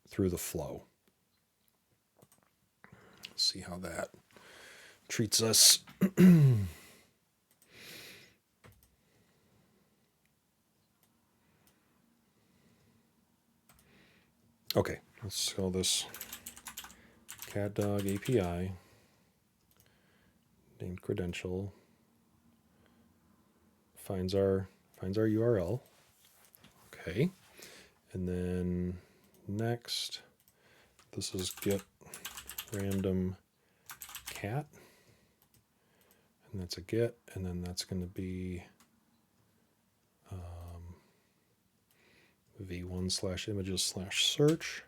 Speaker 1: through the flow. Let's see how that treats us. Okay, let's call this CatDog API, named credential, finds our URL. Okay, and then next, this is get random cat, and that's a get, and then that's going to be v1/images/search.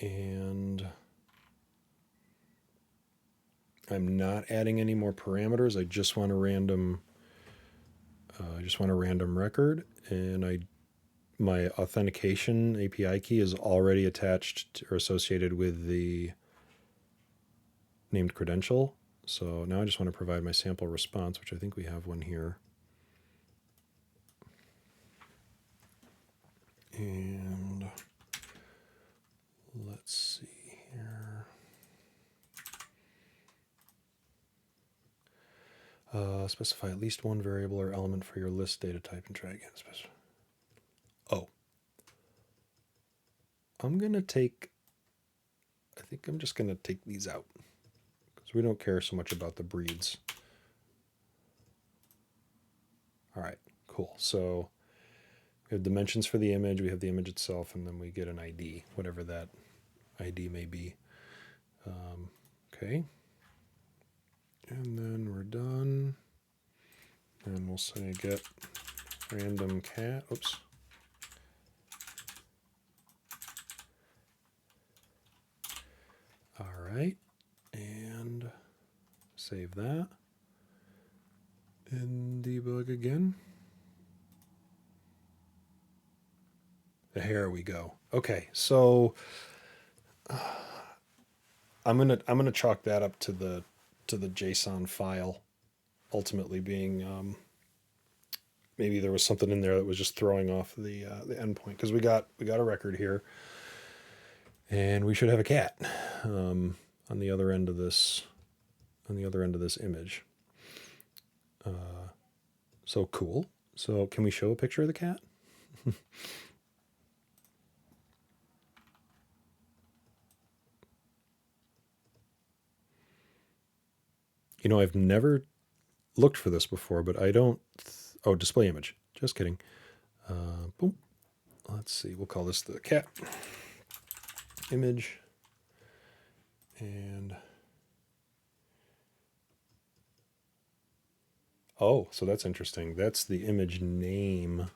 Speaker 1: And I'm not adding any more parameters. I just want a random record, and my authentication API key is already attached or associated with the named credential. So now I just want to provide my sample response, which I think we have one here. And let's see here. Specify at least one variable or element for your list data type and try again. Oh. I think I'm just going to take these out because we don't care so much about the breeds. All right, cool. So we have dimensions for the image, we have the image itself, and then we get an ID, whatever that ID may be. Okay. And then we're done. And we'll say get random cat. Oops. All right. And save that. And debug again. Here we go. Okay, so I'm gonna chalk that up to the JSON file, ultimately being maybe there was something in there that was just throwing off the endpoint, because we got a record here, and we should have a cat on the other end of this image. So cool. So can we show a picture of the cat? You know, I've never looked for this before, but I don't. Oh, display image. Just kidding. Boom. Let's see. We'll call this the cat image. And oh, so that's interesting. That's the image name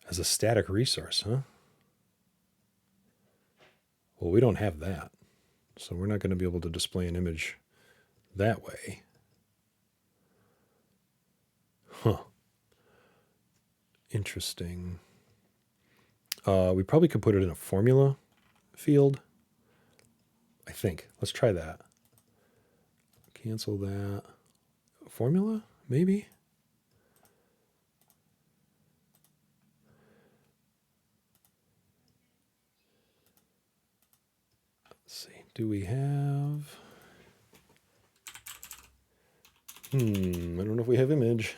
Speaker 1: as a static resource, huh? Well, we don't have that, so we're not going to be able to display an image that way. Huh. Interesting. We probably could put it in a formula field, I think. Let's try that. Cancel that. Formula? maybe. Let's see. Do we have? I don't know if we have image.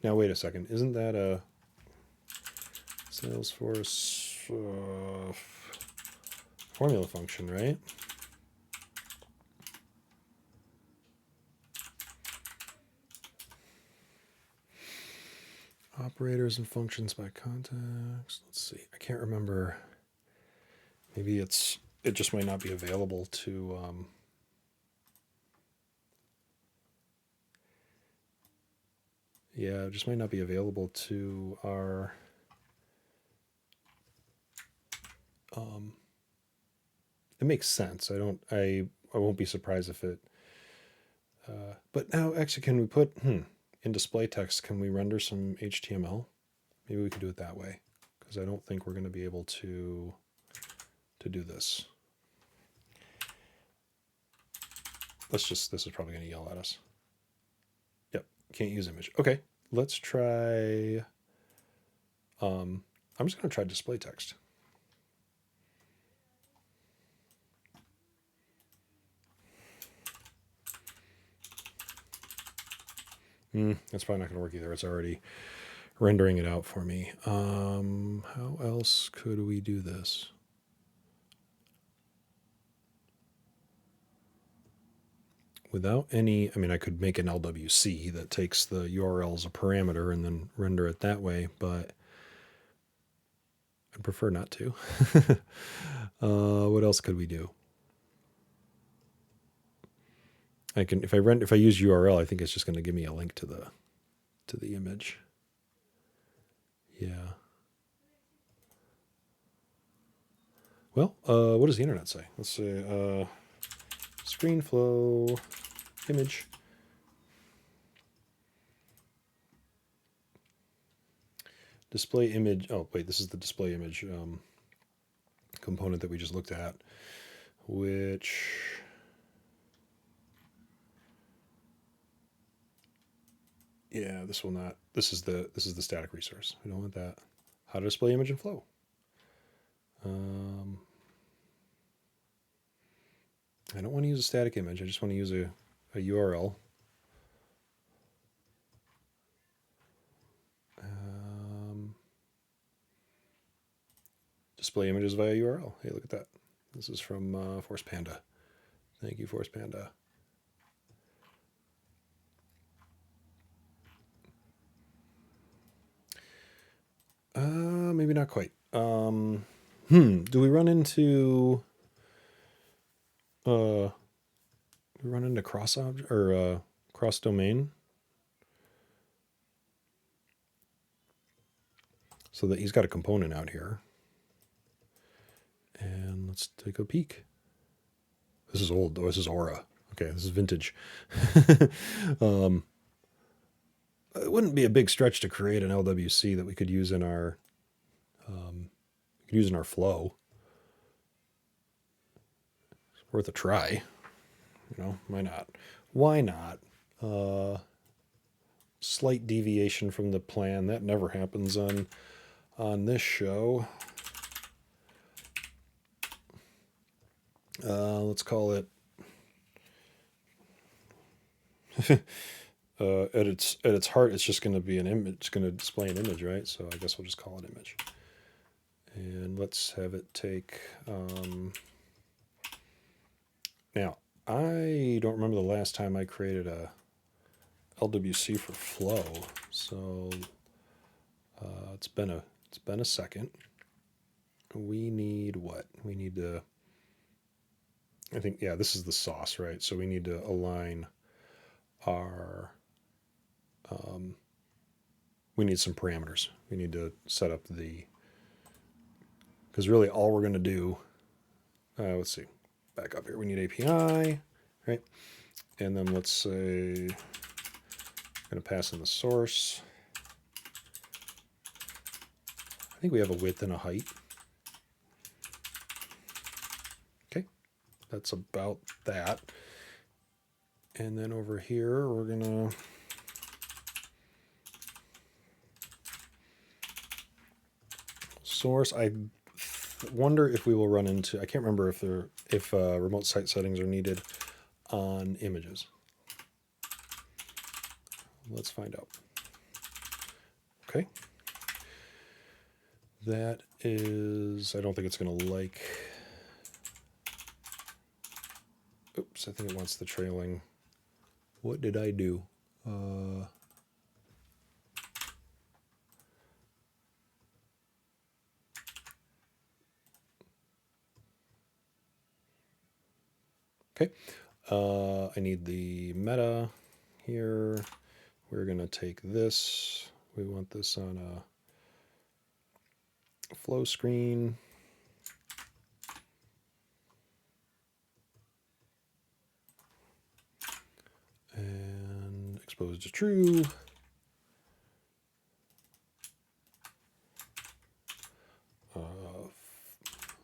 Speaker 1: Now wait a second. Isn't that a Salesforce formula function, right? Operators and functions by context. Let's see. I can't remember. Maybe it just might not be available to yeah, it just might not be available to our it makes sense. I won't be surprised if it but now actually can we put in display text, can we render some HTML? Maybe we could do it that way, because I don't think we're going to be able to do this. This is probably going to yell at us. Yep, can't use image. Okay, let's try, I'm just going to try display text. That's probably not going to work either. It's already rendering it out for me. How else could we do this? Without any, I mean, I could make an LWC that takes the URL as a parameter and then render it that way, but I'd prefer not to. What else could we do? I can, if I use URL, I think it's just going to give me a link to the image. Yeah. Well, what does the internet say? Let's say screen flow image. Display image. Oh, wait, this is the display image component that we just looked at, which yeah, this will not. This is the static resource. We don't want that. How to display image in flow. I don't want to use a static image. I just want to use a URL. Display images via URL. Hey, look at that. This is from Force Panda. Thank you, Force Panda. Maybe not quite. Do we run into cross object or cross domain? So that he's got a component out here. And let's take a peek. This is old. Oh, this is Aura. Okay, this is vintage. It wouldn't be a big stretch to create an LWC that we could use in our flow. It's worth a try. You know, why not? Why not? Slight deviation from the plan. That never happens on this show. Let's call it at its heart, it's just going to be an image. It's going to display an image, right? So I guess we'll just call it image. And let's have it take. Now I don't remember the last time I created a LWC for flow, so it's been a second. We need what? We need to. I think, yeah, this is the sauce, right? So we need to align our, we need some parameters. We need to set up because really all we're going to do, let's see, back up here. We need API, right? And then let's say, I'm going to pass in the source. I think we have a width and a height. that's about that. And then over here, we're gonna source. I wonder if we will run into, I can't remember if remote site settings are needed on images. Let's find out. Okay. That is, I don't think it's going to like, oops, I think it wants the trailing. What did I do? Okay. I need the meta here. We're going to take this. We want this on a flow screen. And expose to true.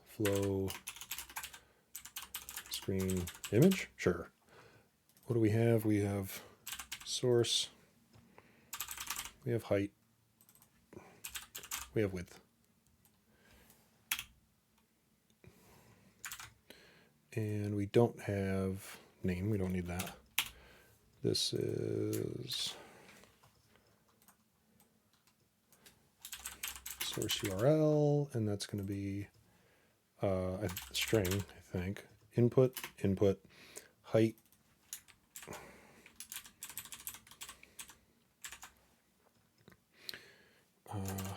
Speaker 1: Flow screen image. Sure. What do we have? We have source. We have height. We have width. And we don't have name. We don't need that. This is source URL, and that's going to be a string, I think. Input, height.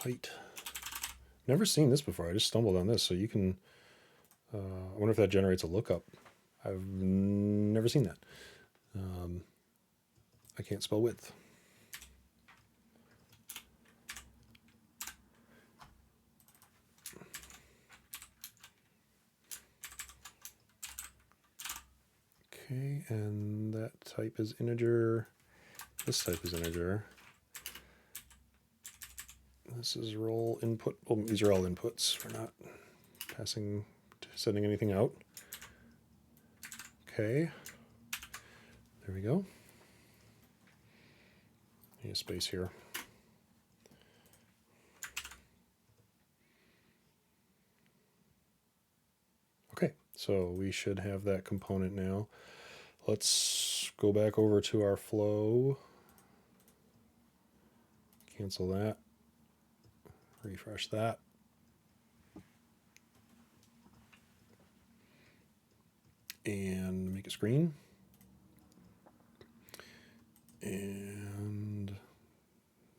Speaker 1: Height. Never seen this before. I just stumbled on this, so you can. I wonder if that generates a lookup. I've never seen that. I can't spell width. Okay, and that type is integer. This type is integer. This is role input. Well, these are all inputs. We're not sending anything out. Okay. There we go. Need a space here. Okay, so we should have that component now. Let's go back over to our flow. Cancel that. Refresh that. And make a screen. And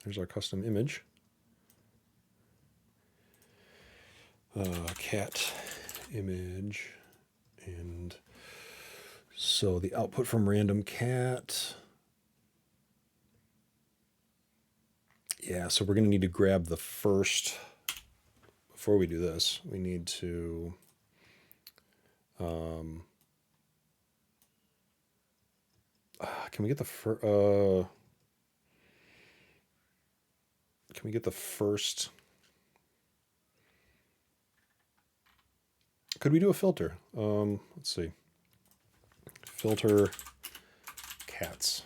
Speaker 1: there's our custom image. Cat image. And so the output from random cat. Yeah, so we're going to need to grab the first, before we do this, we need to can we get the first, could we do a filter? Let's see. Filter cats.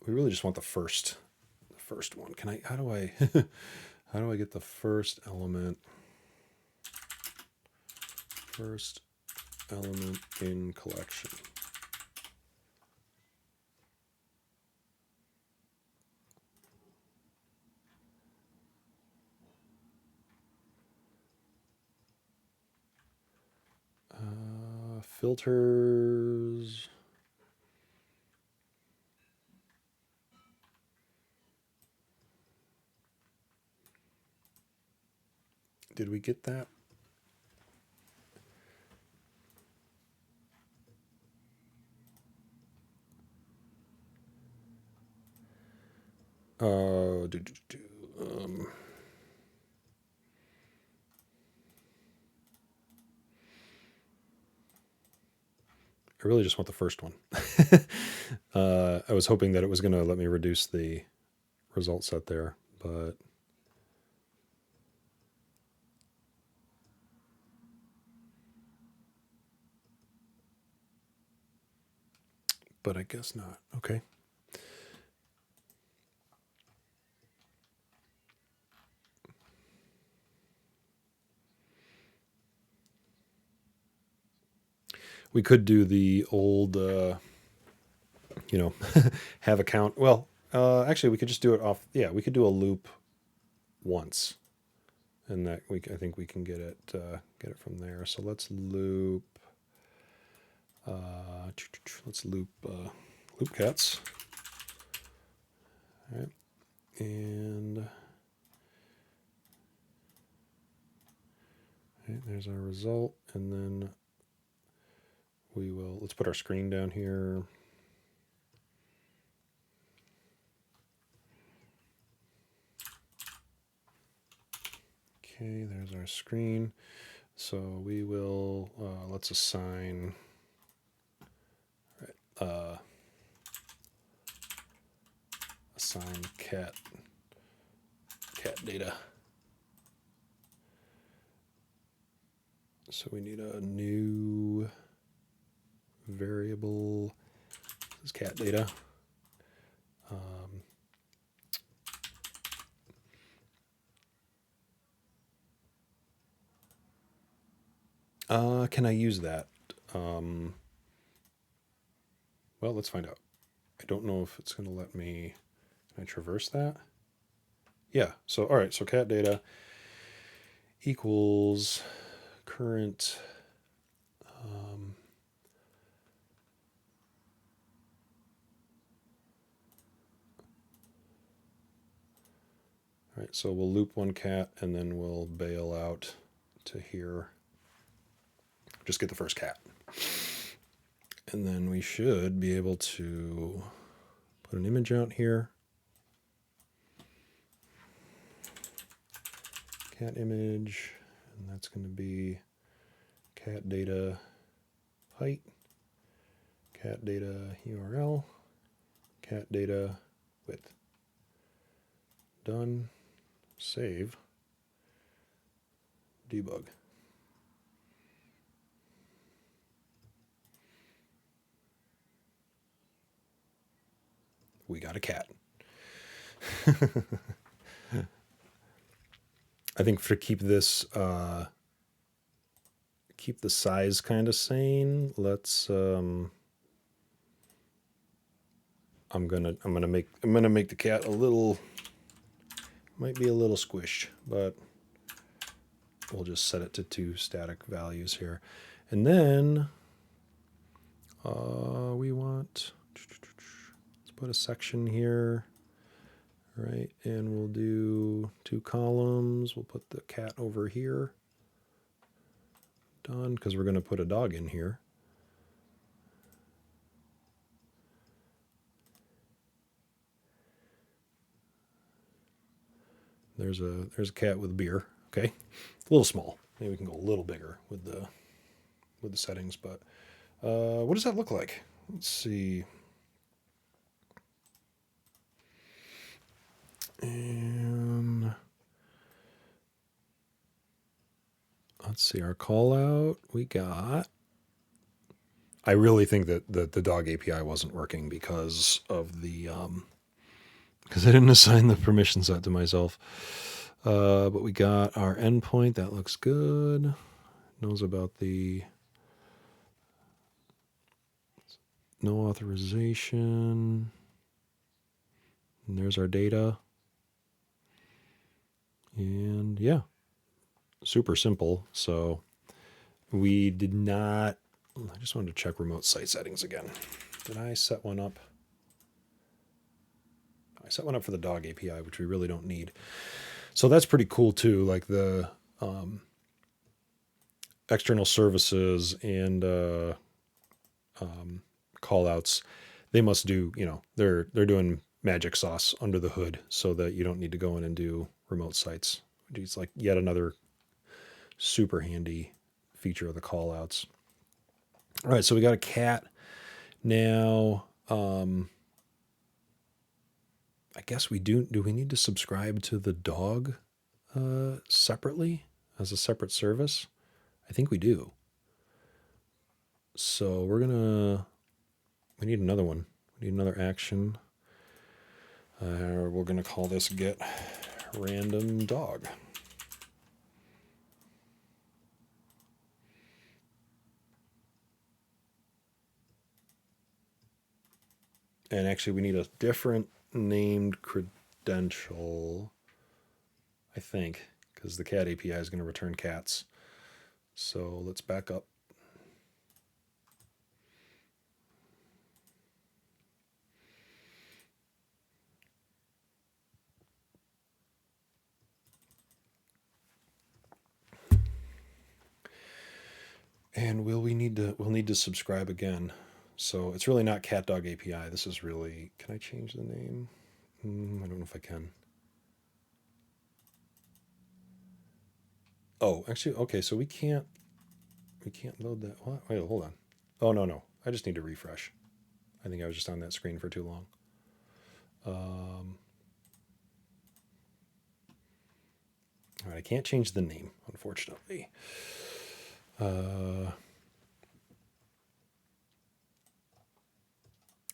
Speaker 1: We really just want the first one. Can I, how do I, how do I get the first element? First element in collection. Filters. Did we get that? really just want the first one. I was hoping that it was going to let me reduce the result set there, but I guess not. Okay. We could do the old, have a count. Well, actually, we could just do it off. Yeah, we could do a loop once, and that I think we can get it from there. So let's loop. Let's loop cats. All right, and right, there's our result, and then let's put our screen down here. Okay, there's our screen. So we will, let's assign, assign cat data. So we need a new variable. This is cat data. Can I use that? Well, let's find out. I don't know if it's going to let me. Can I traverse that? Yeah. So, all right. So cat data equals current. All right. So we'll loop one cat and then we'll bail out to here. Just get the first cat. And then we should be able to put an image out here. Cat image, and that's going to be cat data height, cat data URL, cat data width. Done. Save. Debug. We got a cat. I think to keep this, keep the size kind of sane, let's, I'm gonna make the cat a little, might be a little squished, but we'll just set it to 2 static values here. And then we want, let's put a section here, right? And we'll do 2 columns. We'll put the cat over here. Done, because we're going to put a dog in here. There's a cat with beer. Okay, a little small. Maybe we can go a little bigger with the settings. But what does that look like? Let's see. And let's see our call out. We got. I really think that the dog API wasn't working because of the because I didn't assign the permission set to myself. But we got our endpoint. That looks good. Knows about the no authorization. And there's our data. And yeah, super simple. So we did not. I just wanted to check remote site settings again. Did I set one up? I set one up for the dog API, which we really don't need. So that's pretty cool too. Like the external services and callouts, they must do. They're doing magic sauce under the hood, so that you don't need to go in and do remote sites. It's like yet another super handy feature of the callouts. All right, so we got a cat. Now, I guess we do we need to subscribe to the dog separately as a separate service? I think we do. So we need another one. We need another action. We're gonna call this get random dog. And actually we need a different named credential, I think, because the cat API is going to return cats. So let's back up. And we'll need to subscribe again. So it's really not cat dog API. This is really, can I change the name? I don't know if I can. Oh, actually, okay, so we can't load that. What? Wait, hold on. Oh, no. I just need to refresh. I think I was just on that screen for too long. All right, I can't change the name, unfortunately.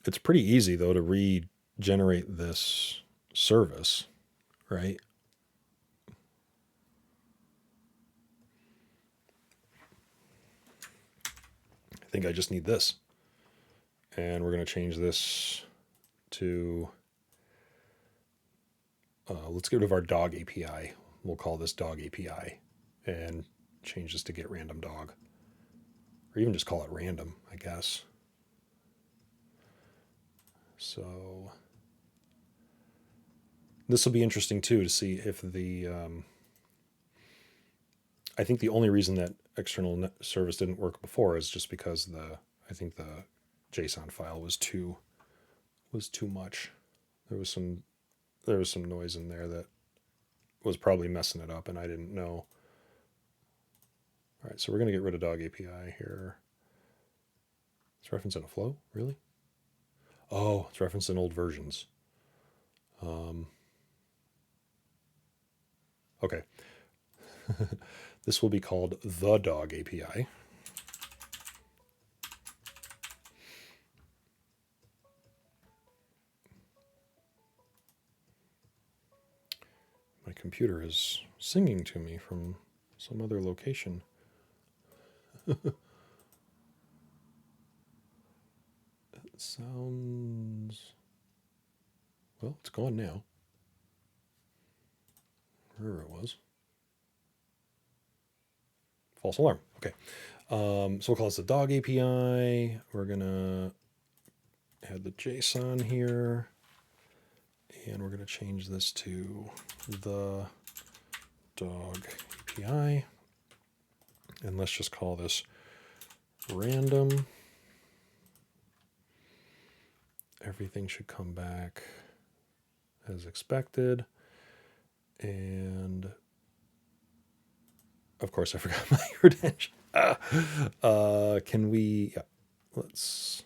Speaker 1: It's pretty easy, though, to regenerate this service, right? I think I just need this. And we're going to change this to, let's get rid of our dog API. We'll call this dog API and change this to get random dog. Or even just call it random, I guess. So this will be interesting too to see if the, I think the only reason that external service didn't work before is just because I think the JSON file was too much. There was some noise in there that was probably messing it up, and I didn't know. All right, so we're going to get rid of dog API here. It's referenced in a flow, really? Oh, it's referenced in old versions. Okay. This will be called the dog API. My computer is singing to me from some other location. It sounds... Well, it's gone now. Wherever it was. False alarm. Okay. So we'll call this the dog API. We're going to add the JSON here. And we're going to change this to the dog API. And let's just call this random. Everything should come back as expected. And of course, I forgot my credential. Can we, yeah, let's,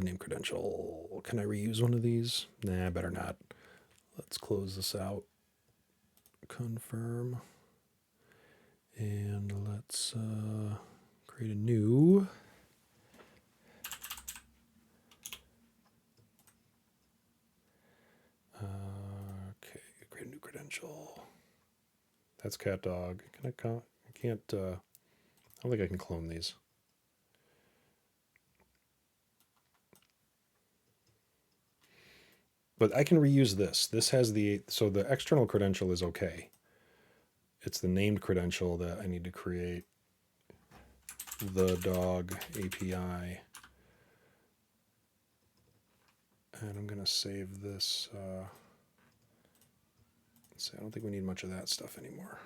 Speaker 1: name credential. Can I reuse one of these? Nah, better not. Let's close this out. Confirm. And let's create a new. Okay, create a new credential. That's cat dog. Can I can't, I don't think I can clone these. But I can reuse this. This has so the external credential is okay. It's the named credential that I need to create. The dog API. And I'm going to save this. So I don't think we need much of that stuff anymore.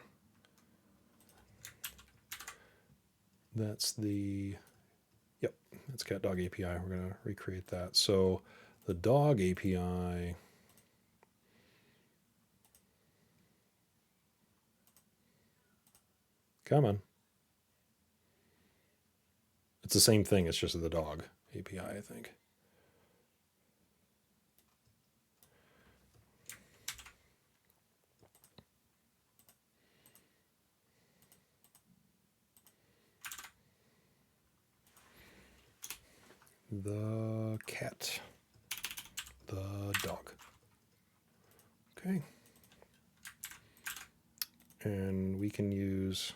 Speaker 1: That's the, yep, that's cat dog API. We're going to recreate that. So the dog API, come on. It's the same thing. It's just the dog API, I think. The cat, the dog. Okay. And we can use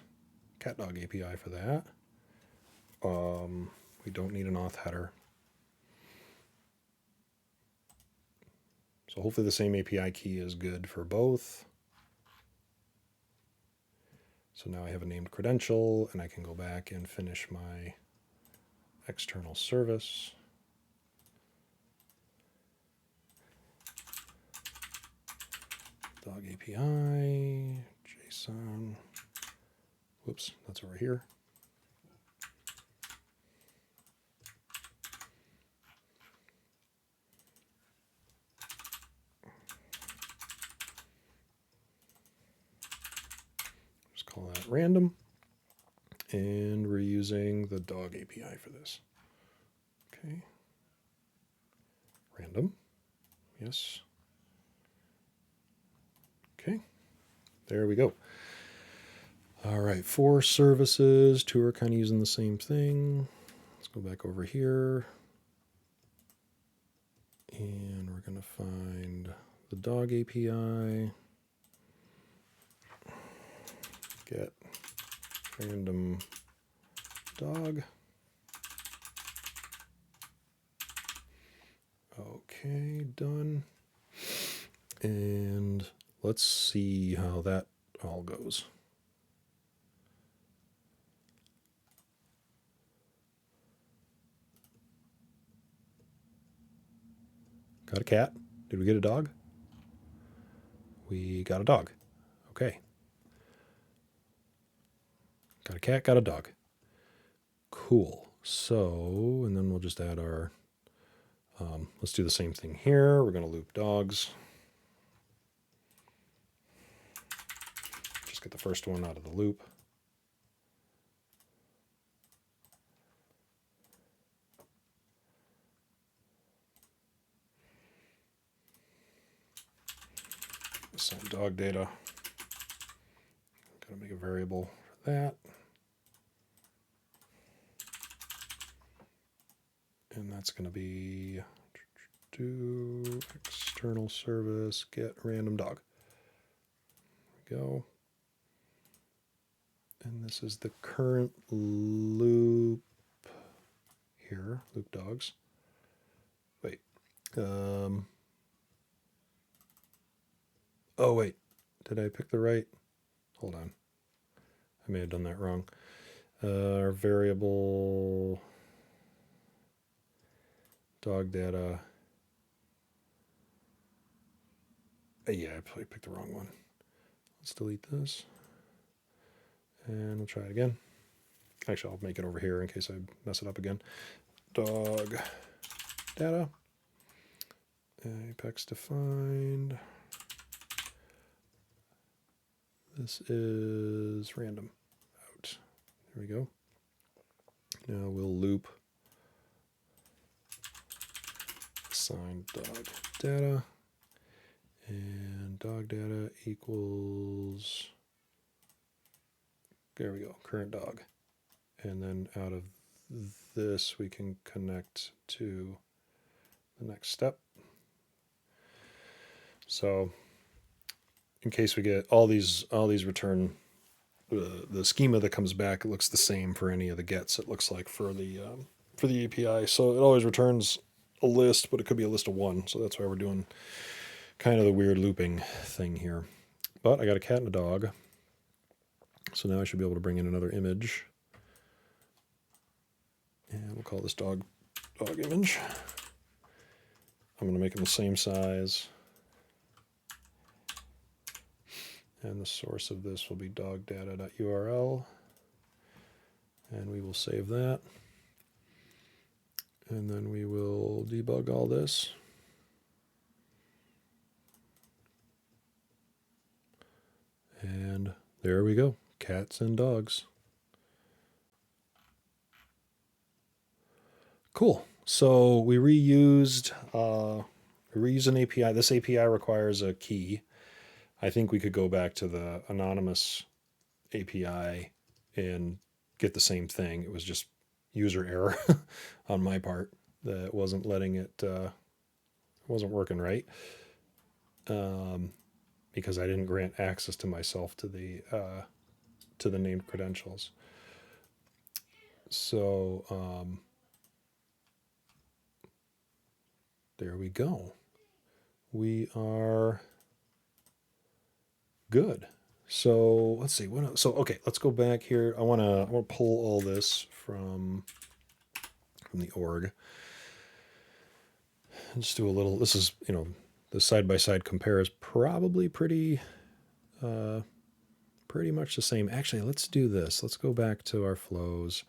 Speaker 1: cat dog API for that. We don't need an auth header. So hopefully the same API key is good for both. So now I have a named credential, and I can go back and finish my external service. Dog API, JSON. Whoops, that's over here. Just call that random. And we're using the dog API for this. Okay. Random. Yes. Okay. There we go. All right, 4 services. 2 are kind of using the same thing. Let's go back over here. And we're going to find the dog API. Get random dog. Okay, done. And let's see how that all goes. Got a cat. Did we get a dog? We got a dog. Okay. Got a cat, got a dog. Cool. So, and then we'll just add our, let's do the same thing here. We're going to loop dogs. Just get the first one out of the loop. Assign dog data. Got to make a variable for that. And that's going to be do external service get random dog. There we go. And this is the current loop here, loop dogs. Wait. Oh, wait. Did I pick the right? Hold on. I may have done that wrong. Our variable dog data. Yeah, I probably picked the wrong one. Let's delete this. And we'll try it again. Actually, I'll make it over here in case I mess it up again. Dog data. Apex defined. This is random out. There we go. Now we'll loop assign dog data. And dog data equals, there we go, current dog. And then out of this, we can connect to the next step. So in case we get all these return, the schema that comes back, it looks the same for any of the gets. It looks like for the API. So it always returns a list, but it could be a list of 1. So that's why we're doing kind of the weird looping thing here. But I got a cat and a dog. So now I should be able to bring in another image. And we'll call this dog image. I'm going to make them the same size. And the source of this will be dogdata.url. And we will save that. And then we will debug all this. And there we go, cats and dogs. Cool. So we reused an API. This API requires a key. I think we could go back to the anonymous API and get the same thing. It was just user error on my part that wasn't letting it, wasn't working right. Because I didn't grant access to myself to the named credentials. So there we go. We are good. So let's see. What else? So okay, let's go back here. I want to pull all this from the org. And just do a little. This is the side-by-side compare is probably pretty much the same. Actually, let's do this. Let's go back to our flows.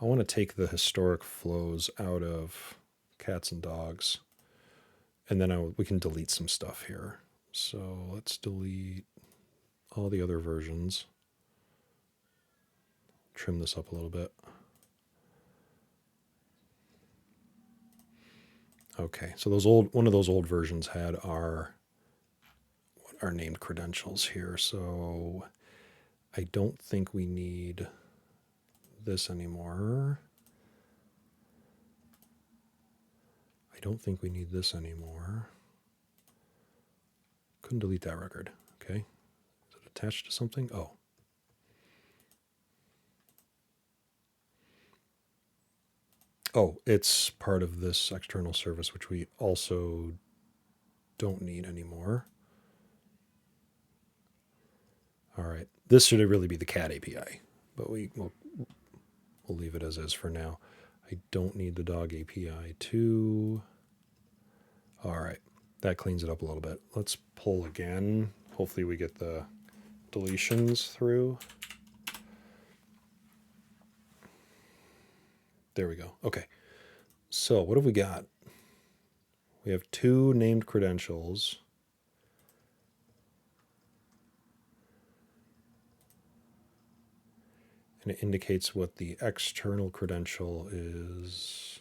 Speaker 1: I want to take the historic flows out of cats and dogs, and then we can delete some stuff here. So let's delete all the other versions. Trim this up a little bit. Okay, so one of those old versions had our named credentials here. So I don't think we need this anymore. Couldn't delete that record. Okay. Is it attached to something? Oh. Oh, it's part of this external service, which we also don't need anymore. All right. This should really be the cat API, but we'll leave it as is for now. I don't need the dog API too. All right. That cleans it up a little bit. Let's pull again. Hopefully we get the deletions through. There we go. Okay. So what have we got? We have 2 named credentials. And it indicates what the external credential is.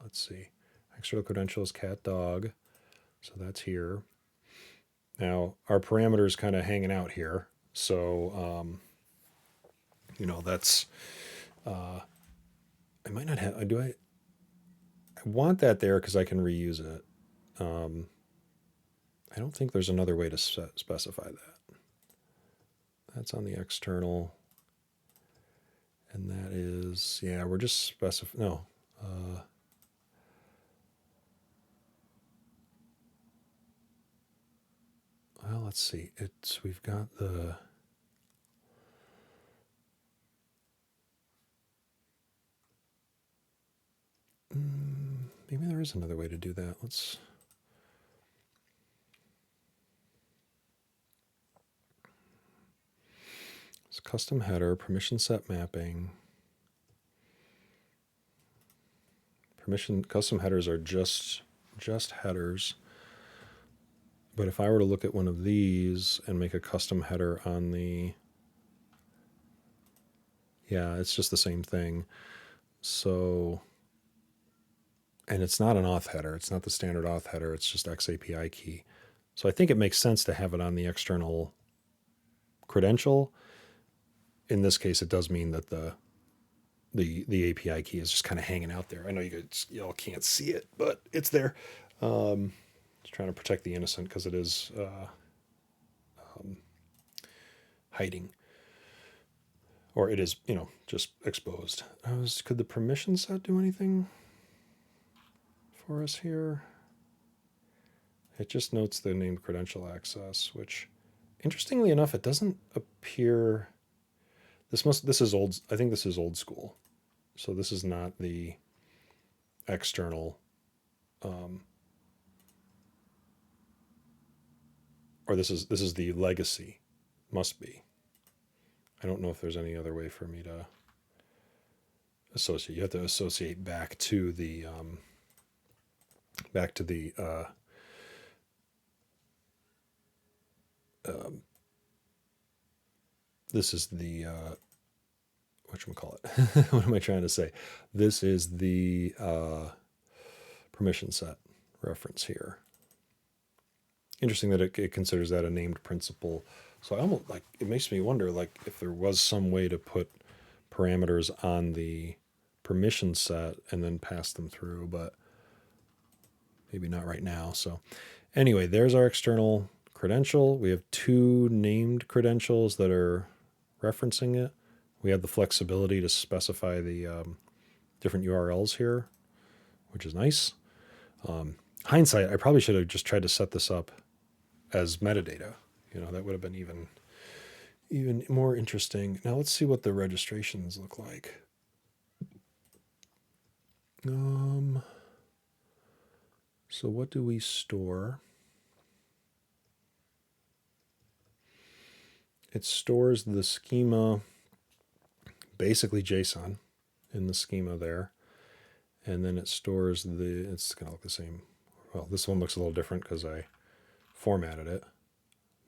Speaker 1: Let's see. External credential is cat dog. So that's here. Now our parameter is kind of hanging out here. So, that's, I might not have, I want that there because I can reuse it. I don't think there's another way to specify that. That's on the external. And that is, yeah, we're just specifying, no. Well, let's see. We've got the, maybe there is another way to do that. It's custom header, permission set mapping. Custom headers are just headers. But if I were to look at one of these and make a custom header on the, yeah, it's just the same thing. So, and it's not an auth header. It's not the standard auth header. It's just XAPI key. So I think it makes sense to have it on the external credential. In this case, it does mean that the API key is just kind of hanging out there. I know y'all can't see it, but it's there. Just trying to protect the innocent because it is hiding, or it is just exposed. Could the permission set do anything for us here? It just notes the named credential access, which, interestingly enough, it doesn't appear. This is old. I think this is old school. So this is not the external, or this is the legacy. Must be. I don't know if there's any other way for me to associate. You have to associate back to the this is the whatchamacallit. What am I trying to say? This is the permission set reference here. Interesting that it considers that a named principal. So I almost like, it makes me wonder, like, if there was some way to put parameters on the permission set and then pass them through, but maybe not right now. So anyway, there's our external credential. We have two named credentials that are referencing it. We have the flexibility to specify the different URLs here, which is nice. Hindsight, I probably should have just tried to set this up as metadata. That would have been even more interesting. Now let's see what the registrations look like. So what do we store? It stores the schema, basically JSON in the schema there. And then it stores it's going to look the same. Well, this one looks a little different because I formatted it,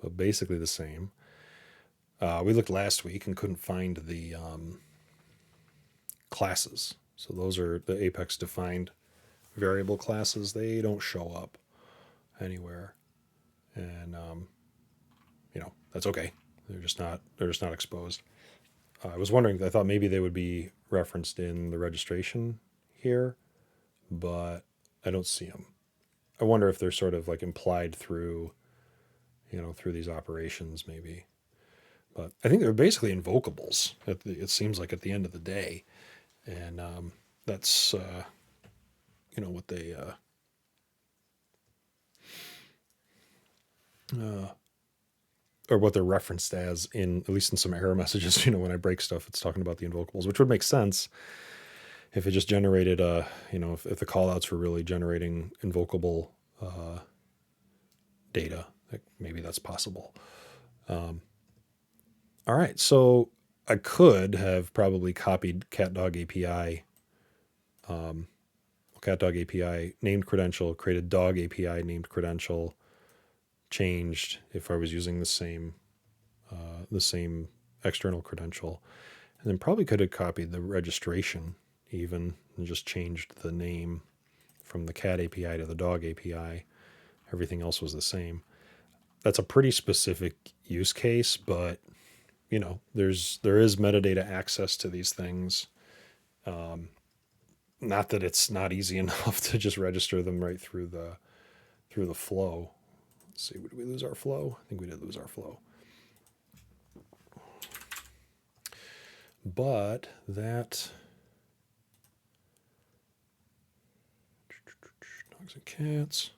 Speaker 1: but basically the same. We looked last week and couldn't find the classes. So those are the Apex defined variable classes. They don't show up anywhere. And, that's okay. They're just not exposed. I was wondering, I thought maybe they would be referenced in the registration here, but I don't see them. I wonder if they're sort of like implied through, through these operations maybe. But I think they're basically invocables. It seems like at the end of the day, and that's what they or what they're referenced as at least in some error messages. When I break stuff, it's talking about the invocables, which would make sense if it just generated if the callouts were really generating invocable data. Maybe that's possible. All right, so I could have probably copied CatDog API, CatDog API named credential, created dog API named credential, changed if I was using the same external credential, and then probably could have copied the registration even and just changed the name from the cat API to the dog API. Everything else was the same. That's a pretty specific use case, but there is metadata access to these things. Not that it's not easy enough to just register them right through the flow. Let's see, did we lose our flow? I think we did lose our flow. But that dogs and cats.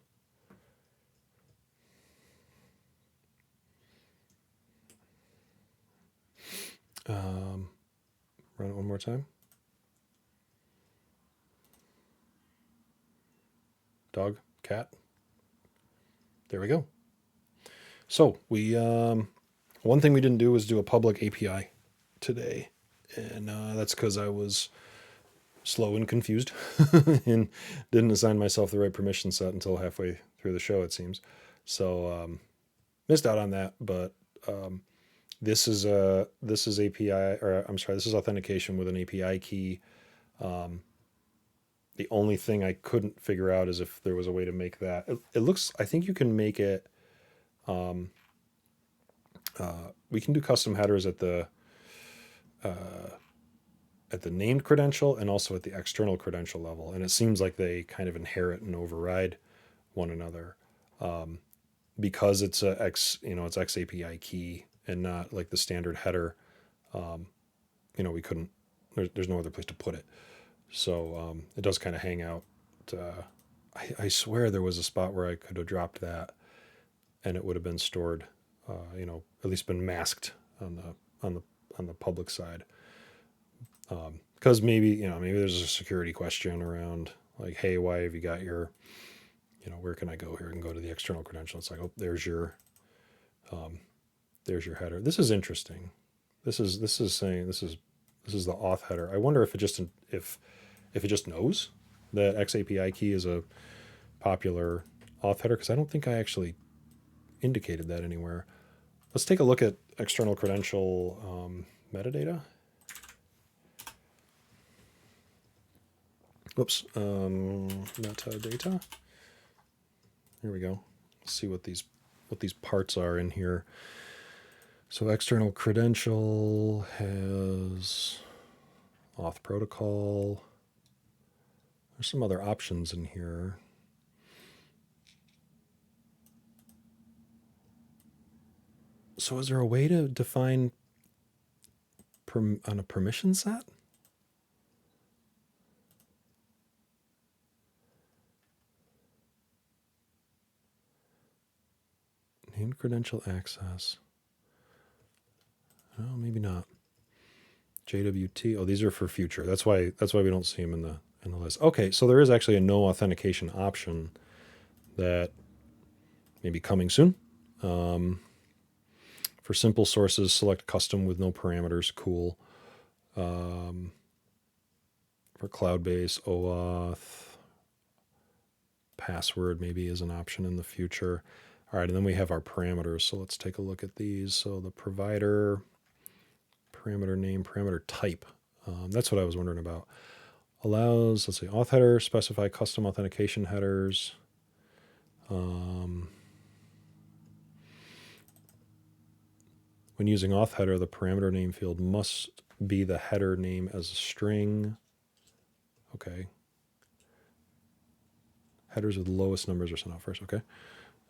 Speaker 1: Run it one more time. Dog, cat. There we go. So we one thing we didn't do was do a public API today, and that's because I was slow and confused and didn't assign myself the right permission set until halfway through the show, it seems. So missed out on that, but this is API, or I'm sorry, this is authentication with an API key. The only thing I couldn't figure out is if there was a way to make that. It looks, I think you can make it. We can do custom headers at the named credential and also at the external credential level, and it seems like they kind of inherit and override one another because it's it's X API key and not like the standard header. We couldn't. There's no other place to put it. So it does kind of hang out. I swear there was a spot where I could have dropped that, and it would have been stored. At least been masked on the public side. Because maybe there's a security question around like, hey, why have you got your, where can I go here? I can go to the external credential. It's like, oh, there's your There's your header. This is interesting. This is saying this is the auth header. I wonder if it just knows that XAPI key is a popular auth header, because I don't think I actually indicated that anywhere. Let's take a look at external credential metadata. Whoops, metadata. Here we go. Let's see what these parts are in here. So external credential has auth protocol. There's some other options in here. So is there a way to define on a permission set? Named credential access. Oh, maybe not. JWT. Oh, these are for future. That's why we don't see them in the list. Okay, so there is actually a no authentication option that may be coming soon. For simple sources, select custom with no parameters. Cool. For cloud-based OAuth, password maybe is an option in the future. All right, and then we have our parameters. So let's take a look at these. So the provider, parameter name, parameter type. That's what I was wondering about. Allows, let's see, auth header, specify custom authentication headers. When using auth header, the parameter name field must be the header name as a string. Okay. Headers with the lowest numbers are sent out first. Okay.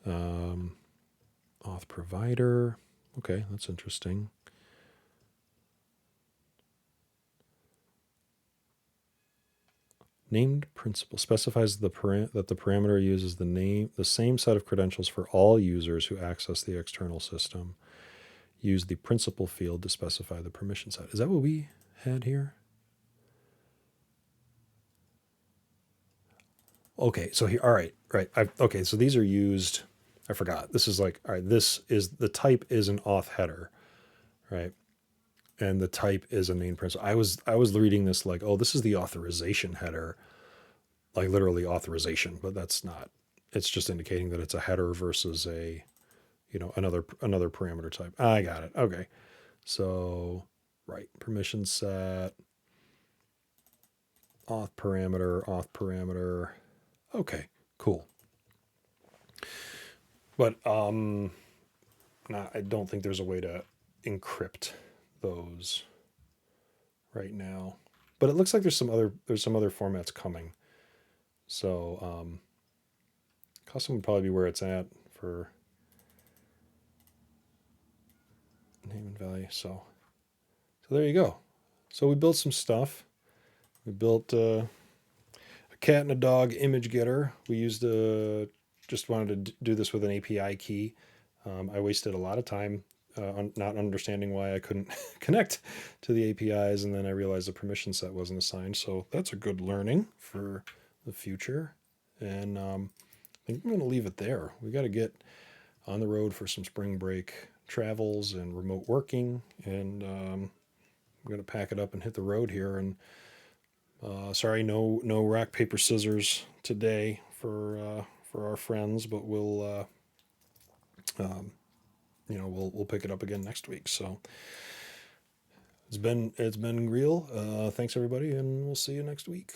Speaker 1: Auth provider. Okay, that's interesting. Named principal specifies that the parameter uses the same set of credentials for all users who access the external system. Use the principal field to specify the permission set. Is that what we had here? Okay, so here, all right, right. Okay, so these are used. I forgot. This is like, all right, this is the type is an auth header, right? And the type is a named principal. I was reading this like, oh, this is the authorization header, like literally authorization, but that's not. It's just indicating that it's a header versus a, another parameter type. I got it. Okay, so right, permission set, auth parameter. Okay, cool. But I don't think there's a way to encrypt those right now. But it looks like there's some other formats coming. So custom would probably be where it's at for name and value. So there you go. So we built some stuff. We built a cat and a dog image getter. We used just wanted to do this with an API key. I wasted a lot of time not understanding why I couldn't connect to the APIs, and then I realized the permission set wasn't assigned. So that's a good learning for the future. And I think I'm going to leave it there. We got to get on the road for some spring break travels and remote working, and I'm going to pack it up and hit the road here. And sorry, no rock paper scissors today for our friends, but we'll we'll pick it up again next week. So it's been real. Thanks everybody, and we'll see you next week.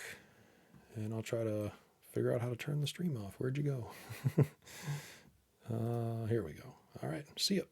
Speaker 1: And I'll try to figure out how to turn the stream off. Where'd you go? Here we go. All right. See ya.